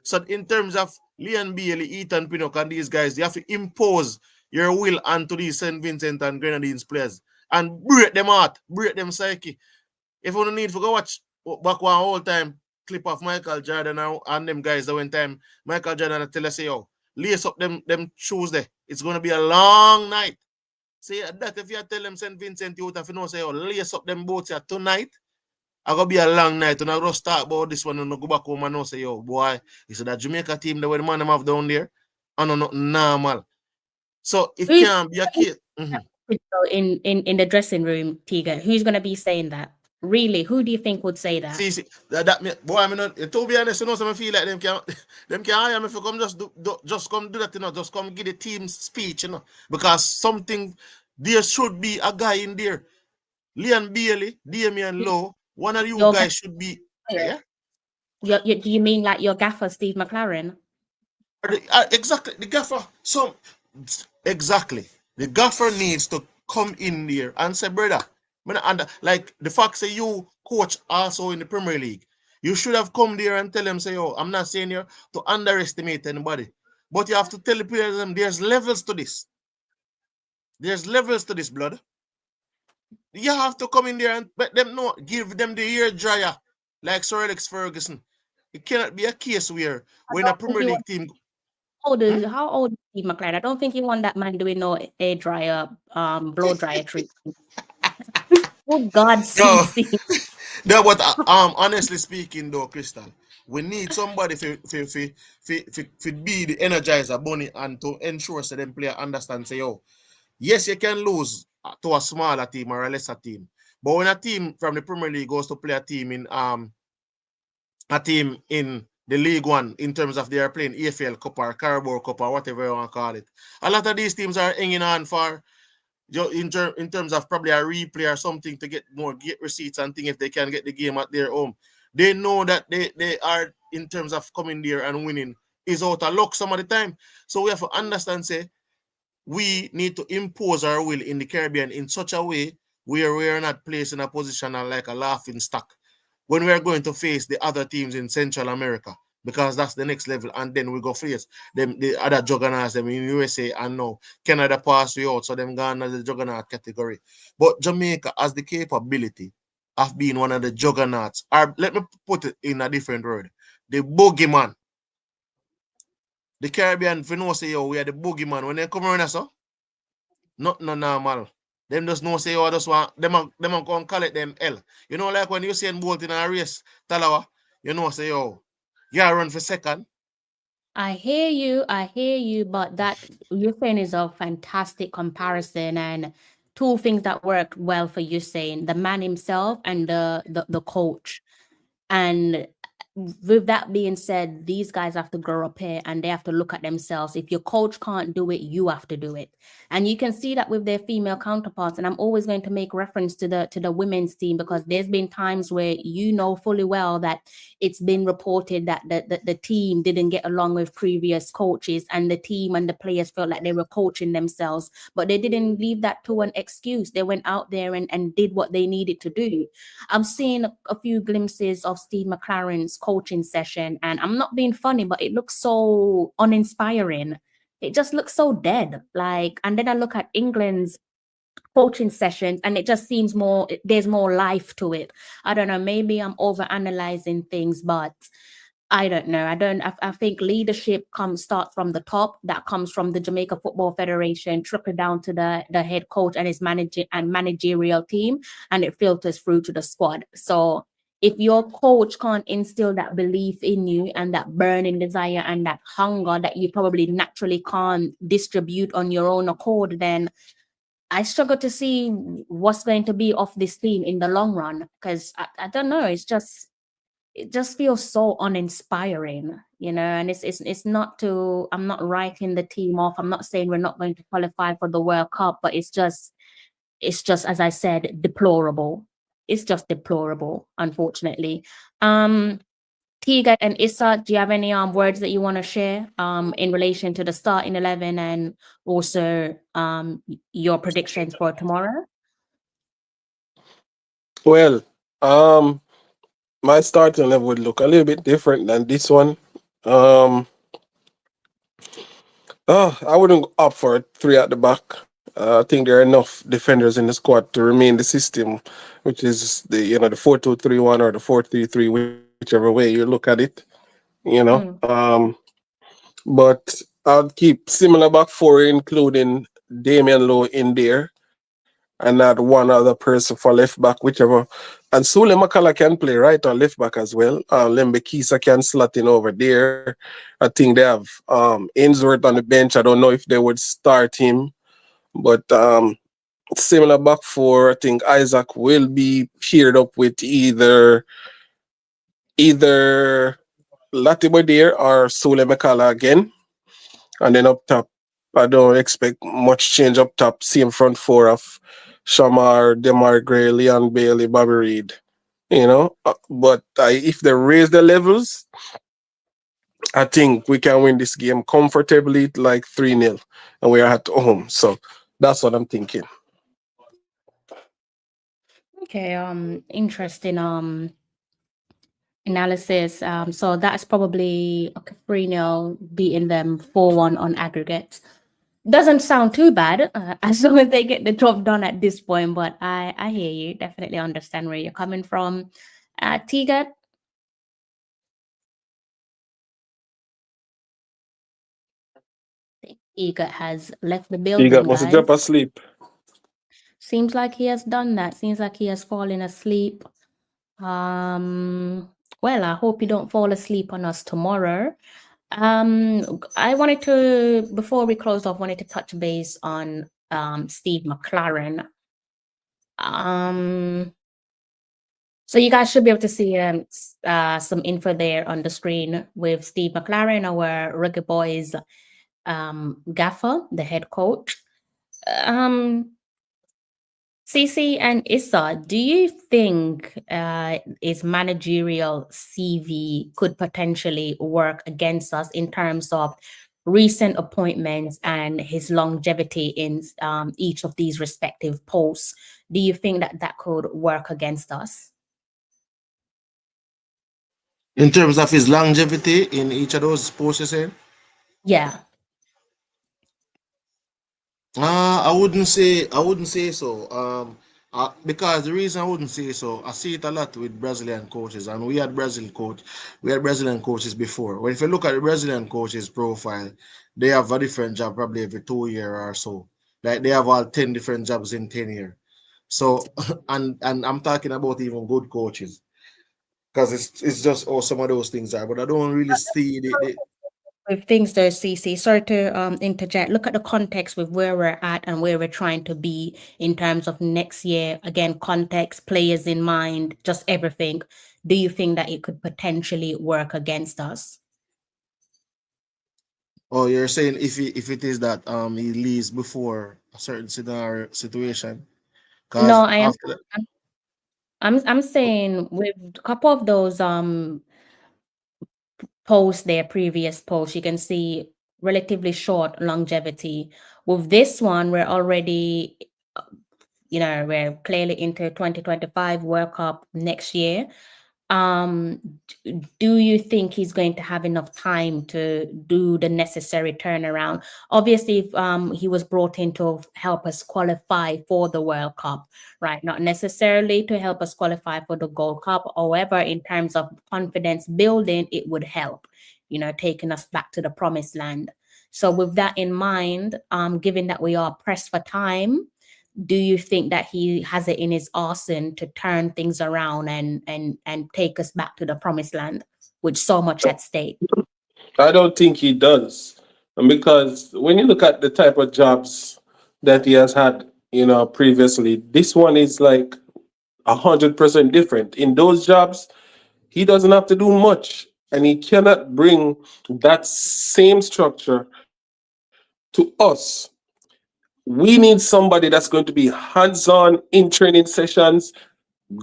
So in terms of Leon Bailey, Ethan Pinnock and these guys, you have to impose your will onto these St. Vincent and Grenadines players and break them heart, break them psyche. If you don't need to go watch back one whole time clip of Michael Jordan and them guys that one time Michael Jordan tell us, say, yo, lace up them shoes there. It's going to be a long night. Say that if you tell them St. Vincent, you have to know, say, yo, lace up them boats here tonight. It's going to be a long night. And I just talk about this one and I go back home and say, yo, boy, it's that Jamaica team that the man them have down there. I know nothing normal. So it can't be a case. In the dressing room, Tiga, who's going to be saying that? Really, who do you think would say that? See, boy, I mean, to be honest, you know, so I feel like them can hire me for come just come do that, you know, just come give the team speech, you know, because something there should be a guy in there, Leon Bailey, Damian Lowe, one of you guys should be. Yeah. Do you mean like your gaffer, Steve McLaren? Exactly, the gaffer. Exactly, the gaffer needs to come in there and say, brother. And like the fact say you coach also in the Premier League, you should have come there and tell them, say, oh, I'm not saying here to underestimate anybody, but you have to tell the players them there's levels to this. There's levels to this, blood. You have to come in there and let them know, give them the hair dryer like Sir Alex Ferguson. It cannot be a case where when a Premier League team. How old is Steve McLaren? I don't think you want that man doing no air dryer, blow dryer treatment. Oh God, CC. No, but honestly speaking, though, Crystal, we need somebody to be the energizer bunny and to ensure that them player understand. Say, oh, yes, you can lose to a smaller team or a lesser team, but when a team from the Premier League goes to play a team in the League One in terms of they are playing EFL Cup or Carabao Cup or whatever you want to call it, a lot of these teams are hanging on for. In terms of probably a replay or something to get more receipts and things if they can get the game at their home. They know that they are, in terms of coming there and winning, is out of luck some of the time. So we have to understand, say, we need to impose our will in the Caribbean in such a way where we are not placed in a position like a laughing stock when we are going to face the other teams in Central America, because that's the next level, and then we go face them, the other juggernauts them in USA, and now Canada pass we out, so them gone as the juggernaut category. But Jamaica has the capability of being one of the juggernauts, or let me put it in a different word, the boogeyman. The Caribbean, if you know, say, yo, we are the boogeyman. When they come around us, not no normal. Them just know, say, oh, just want, them going call it them L. You know, like when you see Bolt in a race, Talawa, you know, say, oh, yeah, run for second. I hear you, but that you're saying is a fantastic comparison, and two things that worked well for you saying the man himself and the coach. And with that being said, these guys have to grow up here and they have to look at themselves. If your coach can't do it, you have to do it. And you can see that with their female counterparts. And I'm always going to make reference to the women's team, because there's been times where you know fully well that it's been reported that the team didn't get along with previous coaches, and the team and the players felt like they were coaching themselves, but they didn't leave that to an excuse. They went out there and did what they needed to do. I've seen a few glimpses of Steve McLaren's coaching session, and I'm not being funny, but it looks so uninspiring. It just looks so dead. Like, and then I look at England's coaching sessions and it just seems there's more life to it. I don't know, maybe I'm over analyzing things, but I don't know. I think leadership starts from the top. That comes from the Jamaica Football Federation, trickle down to the head coach and his managerial team, and it filters through to the squad. So if your coach can't instill that belief in you and that burning desire and that hunger that you probably naturally can't distribute on your own accord, then I struggle to see what's going to be of this team in the long run, because I don't know. It just feels so uninspiring, you know, and it's not to, I'm not writing the team off. I'm not saying we're not going to qualify for the World Cup, but it's just, as I said, deplorable. It's just deplorable, unfortunately. Tiga, Tigat and Issa, do you have any words that you want to share in relation to the starting 11 and also your predictions for tomorrow? Well, my starting level would look a little bit different than this one. I wouldn't opt for a three at the back. I think there are enough defenders in the squad to remain the system, which is the 4-2-3-1 or the 4-3-3, whichever way you look at it. You know, Mm. but I'll keep similar back four, including Damian Lowe in there, and add one other person for left back, whichever. And Sule Makala can play right or left back as well. Lembe Kisa can slot in over there. I think they have Ainsworth on the bench. I don't know if they would start him, but similar back four. I think Isaac will be paired up with either Latibo there or Sule Makala again. And then up top, I don't expect much change up top. Same front four of Shamar, Demar Gray, Leon Bailey, Bobby Reed. But if they raise the levels, I think we can win this game comfortably, like 3-0, and we are at home. So that's what I'm thinking. Okay, interesting analysis. So that's probably okay, 3-0 beating them 4-1 on aggregate. Doesn't sound too bad as long as they get the job done at this point, but I hear you. Definitely understand where you're coming from. Tigat? Tigat has left the You got building, must guys. drop asleep. Seems like he has done that. Seems like he has fallen asleep. Well, I hope you don't fall asleep on us tomorrow. I wanted to, before we close off, wanted to touch base on Steve McLaren. So you guys should be able to see some info there on the screen with Steve McLaren, our Reggae Boyz gaffer, the head coach. CC and Issa, do you think his managerial CV could potentially work against us in terms of recent appointments and his longevity in each of these respective posts? Do you think that that could work against us? In terms of his longevity in each of those posts, you saying? Yeah. I wouldn't say so. Because the reason I wouldn't say so, I see it a lot with Brazilian coaches, and we had Brazilian coaches before. Well, if you look at the Brazilian coaches profile, they have a different job probably every 2 years or so. Like they have all 10 different jobs in 10 years. So, and I'm talking about even good coaches, because it's just some of those things are. But I don't really see the With things though, CC, sorry to interject. Look at the context with where we're at and where we're trying to be in terms of next year. Again, context, players in mind, just everything. Do you think that it could potentially work against us? Oh, you're saying if it is that he leaves before a certain scenario situation, No, because I am. after that, I'm saying with a couple of those posts, their previous posts, you can see relatively short longevity. With this one, we're already, we're clearly into 2025 World Cup next year. Do you think he's going to have enough time to do the necessary turnaround? Obviously, if he was brought in to help us qualify for the World Cup, right? Not necessarily to help us qualify for the Gold Cup. However, in terms of confidence building, it would help, taking us back to the promised land. So with that in mind, given that we are pressed for time, do you think that he has it in his arsenal to turn things around and take us back to the promised land with so much at stake? I don't think he does. And because when you look at the type of jobs that he has had, previously, this one is like 100% different. In those jobs, he doesn't have to do much, and he cannot bring that same structure to us. We need somebody that's going to be hands-on in training sessions,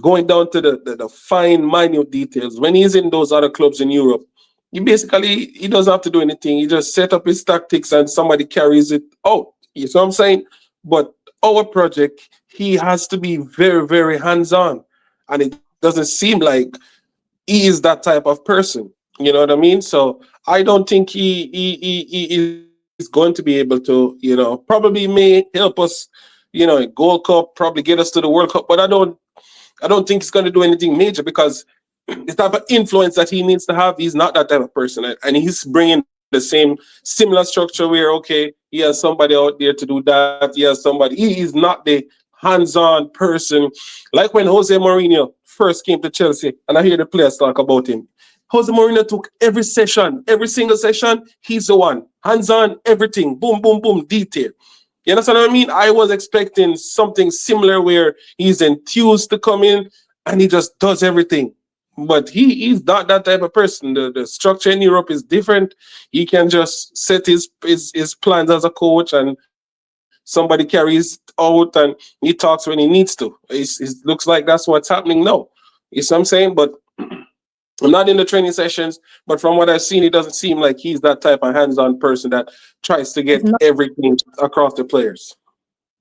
going down to the fine, minute details. When he's in those other clubs in Europe, he doesn't have to do anything. He just set up his tactics and somebody carries it out. You see what I'm saying? But our project, he has to be very, very hands-on. And it doesn't seem like he is that type of person. You know what I mean? So I don't think he is going to be able to, probably may help us, in Gold Cup, probably get us to the World Cup. But I don't think he's going to do anything major because the type of influence that he needs to have, he's not that type of person. And he's bringing the similar structure where, okay, he has somebody out there to do that. He has somebody. He is not the hands-on person. Like when Jose Mourinho first came to Chelsea, and I hear the players talk about him. Jose Mourinho took every session, every single session, he's the one. Hands-on, everything. Boom, boom, boom, detail. You understand what I mean? I was expecting something similar where he's enthused to come in and he just does everything. But he's not that type of person. The structure in Europe is different. He can just set his plans as a coach and somebody carries out and he talks when he needs to. It looks like that's what's happening now. You see what I'm saying? But I'm not in the training sessions, but from what I've seen, it doesn't seem like he's that type of hands-on person that tries to It's get not. everything across the players.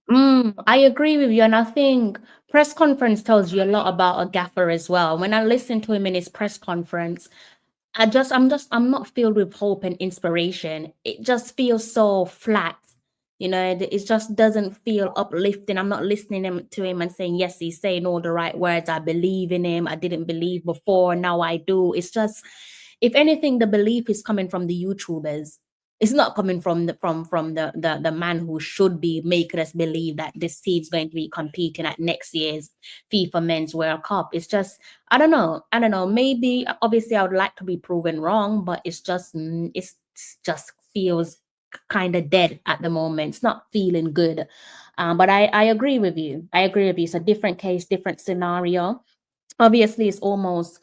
I agree with you, and I think press conference tells you a lot about a gaffer as well. When I listen to him in his press conference, I'm not filled with hope and inspiration. It just feels so flat. It just doesn't feel uplifting. I'm not listening to him and saying, yes, he's saying all the right words. I believe in him. I didn't believe before. Now I do. It's just, if anything, the belief is coming from the YouTubers. It's not coming from the man who should be making us believe that this team's going to be competing at next year's FIFA Men's World Cup. It's just, I don't know. Maybe, obviously, I would like to be proven wrong, but it's just feels kind of dead at the moment. It's not feeling good. But I agree with you. It's a different case, different scenario. Obviously, it's almost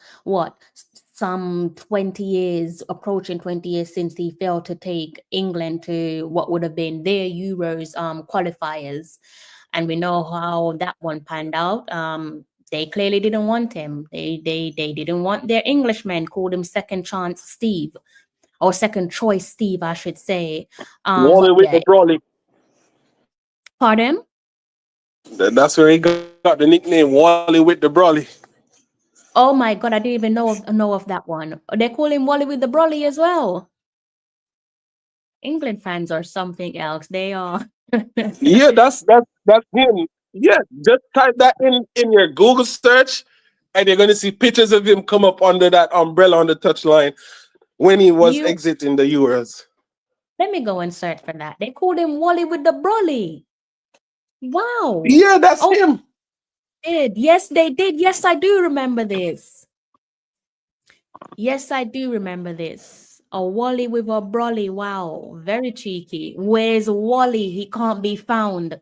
some 20 years, approaching 20 years since he failed to take England to what would have been their Euros qualifiers. And we know how that one panned out. They clearly didn't want him. They didn't want their Englishman, called him second chance Steve, or second choice Steve, I should say. Wally But with the yeah, Brawley. pardon? That's where he got the nickname Wally with the Brawley. Oh my God, I didn't even know of that one. They call him Wally with the Brolly as well. England fans are something else. They are. Yeah, that's him. Yeah, just type that in your Google search, and you're gonna see pictures of him come up under that umbrella on the touchline when he was You exiting the Euros. Let me go and search for that. They called him Wally with the Brolly. Wow. Yeah, that's Oh, him. did. Yes, they did. Yes, I do remember this. Yes, I do remember this. A Wally with a Brolly. Wow. Very cheeky. Where's Wally? He can't be found.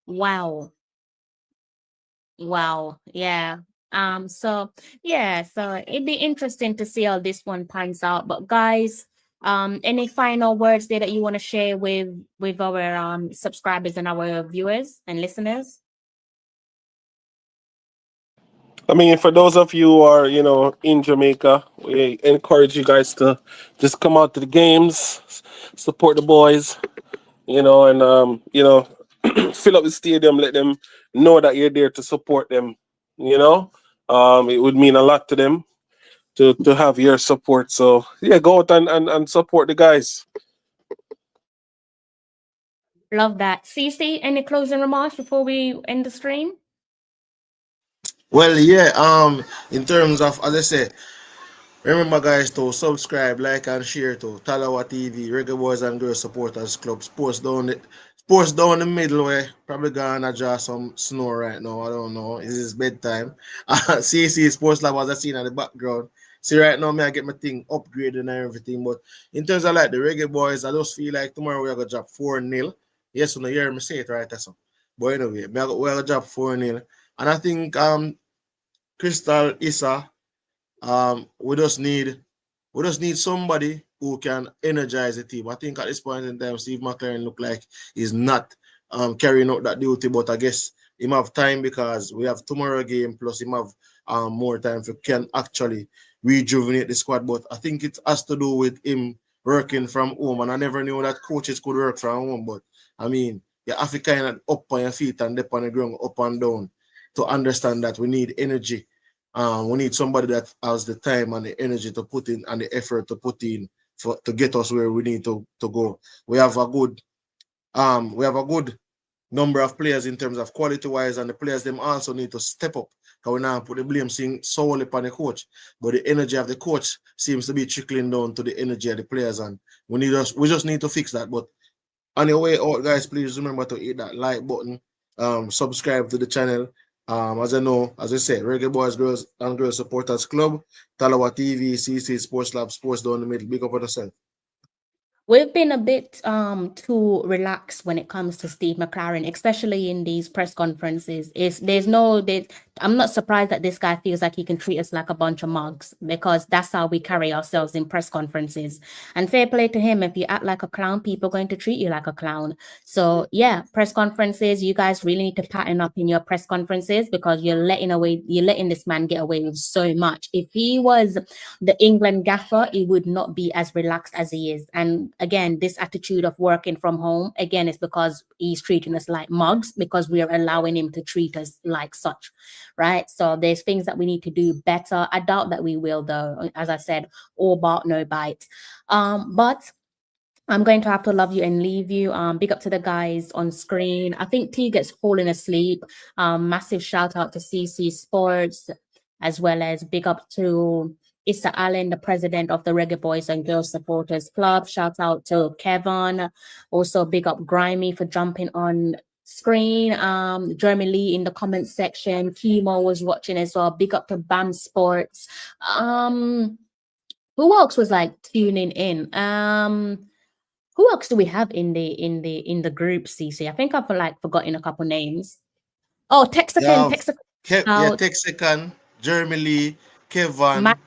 Wow. Wow. Yeah. So it'd be interesting to see how this one pans out. But guys, any final words there that you want to share with our subscribers and our viewers and listeners? I mean, for those of you who are, in Jamaica, we encourage you guys to just come out to the games, support the boys, and fill up the stadium, let them know that you're there to support them. It would mean a lot to them to have your support. So yeah, go out and support the guys. Love that. Cece, any closing remarks before we end the stream? Well, yeah. In terms of, as I say, remember, guys, to subscribe, like, and share to Talawa TV, Reggae Boys and Girls Supporters Club. Sports down the middle way. Probably gonna draw some snow right now. I don't know. It's bedtime. CC Sports Lab, as I seen in the background. See, right now, I get my thing upgraded and everything. But in terms of like the Reggae Boys, I just feel like tomorrow we're gonna drop 4-0. Yes, you hear me say it right, that's all. But anyway, we're gonna drop 4-0. And I think Crystal Issa. We just need somebody who can energize the team. I think at this point in time, Steve McLaren look like he's not carrying out that duty, but I guess him have time because we have tomorrow game, plus him have more time for can actually rejuvenate the squad. But I think it has to do with him working from home, and I never knew that coaches could work from home. But I mean, you have to kind of up on your feet and dip on the ground, up and down, to understand that we need energy. We need somebody that has the time and the energy to put in and the effort to put in to get us where we need to go. We have a good number of players in terms of quality wise, and the players them also need to step up. Because we now put the blame solely upon the coach, but the energy of the coach seems to be trickling down to the energy of the players, and we just need to fix that. But on your way out, guys, please remember to hit that like button, subscribe to the channel. As I said, Reggae Boys, Girls and Girls Supporters Club, Talawa TV, CC Sports Lab, Sports Down the Middle. Big up on yourself. We've been a bit too relaxed when it comes to Steve McLaren, especially in these press conferences. I'm not surprised that this guy feels like he can treat us like a bunch of mugs, because that's how we carry ourselves in press conferences. And fair play to him, if you act like a clown, people are going to treat you like a clown. So yeah, press conferences, you guys really need to pattern up in your press conferences, because you're letting this man get away with so much. If he was the England gaffer, he would not be as relaxed as he is. And again, this attitude of working from home, again, is because he's treating us like mugs, because we are allowing him to treat us like such, right? So there's things that we need to do better. I doubt that we will, though. As I said, all bark, no bite. But I'm going to have to love you and leave you. Big up to the guys on screen. I think T gets falling asleep. Massive shout out to CC Sports, as well as big up to Issa Allen, the president of the Reggae Boys and Girls Supporters Club. Shout out to Kevin. Also big up Grimy for jumping on screen. Jeremy Lee in the comments section. Kimo was watching as well. Big up to Bam Sports. Who else was like tuning in? Who else do we have in the group, CC? I think I've forgotten a couple names. Oh, Texacan. Texican, Jeremy Lee, Kevin, Matt,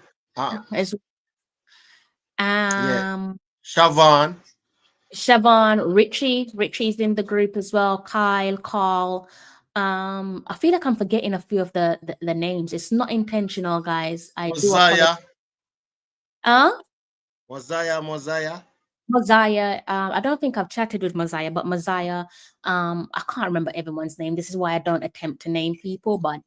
Siobhan. Richie's in the group as well. Kyle, Carl. I feel like I'm forgetting a few of the names. It's not intentional, guys. I do apologize. Mosiah. I don't think I've chatted with Mosiah, but Mosiah, I can't remember everyone's name. This is why I don't attempt to name people, but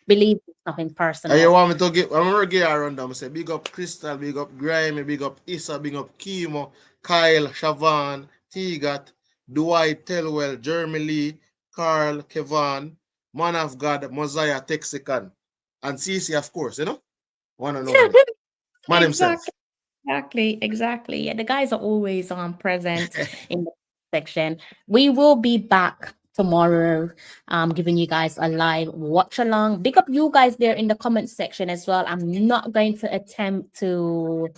believe it's nothing personal. You want me to give? I'm gonna give a rundown. Say big up Crystal, big up Grimy, big up Issa, big up Kimo, Kyle, Siobhan, Tigat, Dwight, Telwell, Jeremy Lee, Carl, Kevin, Man of God, Mosiah, Texican, and CC, of course, one and only. Man himself. Exactly. Yeah, the guys are always present in the section. We will be back tomorrow, giving you guys a live watch along. Big up you guys there in the comment section as well. I'm not going to attempt to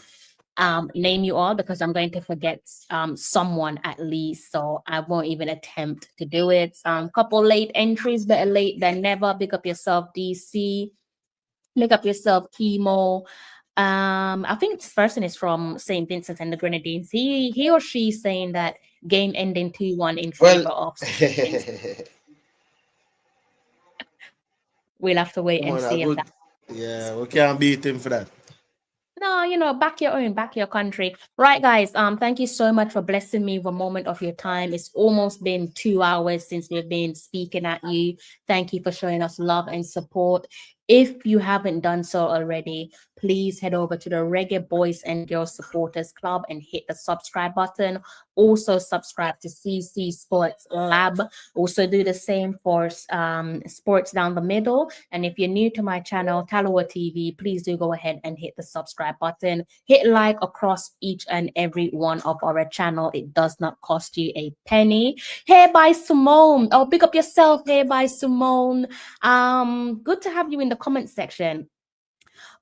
name you all, because I'm going to forget someone at least, so I won't even attempt to do it. Couple late entries, better late than never. Big up yourself, DC. Big up yourself, Chemo. I think this person is from St. Vincent and the Grenadines. He or she saying that game ending 2-1 in favor of. We'll have to wait and see if that. Yeah, we can't beat him for that. No, back your own, back your country. Right, guys. Thank you so much for blessing me with a moment of your time. It's almost been 2 hours since we've been speaking at you. Thank you for showing us love and support. If you haven't done so already, please head over to the Reggae Boys and Girls Supporters Club and hit the subscribe button. Also subscribe to CC Sports Lab. Also do the same for Sports Down the Middle. And if you're new to my channel, Talawa TV, please do go ahead and hit the subscribe button. Hit like across each and every one of our channel. It does not cost you a penny. Hey, by Simone. Oh, pick up yourself. Hey, by Simone. Good to have you in the comment section.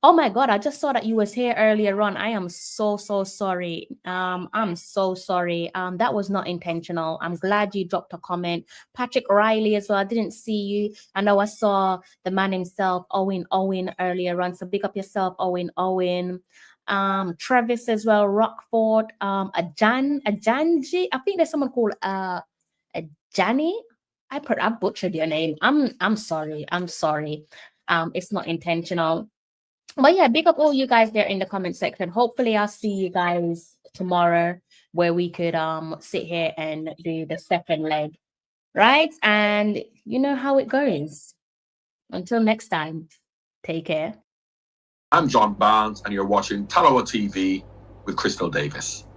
Oh my God, I just saw that you was here earlier on. I am so sorry. I'm so sorry. That was not intentional. I'm glad you dropped a comment. Patrick Riley as well. I didn't see you. I know I saw the man himself, Owen earlier on. So big up yourself, Owen. Travis as well, Rockford, Ajanji. I think there's someone called Ajani. I butchered your name. I'm sorry. I'm sorry. It's not intentional. But yeah, big up all you guys there in the comment section. Hopefully I'll see you guys tomorrow where we could sit here and do the second leg. Right? And you know how it goes. Until next time, take care. I'm John Barnes, and you're watching Talawa TV with Crystal Davis.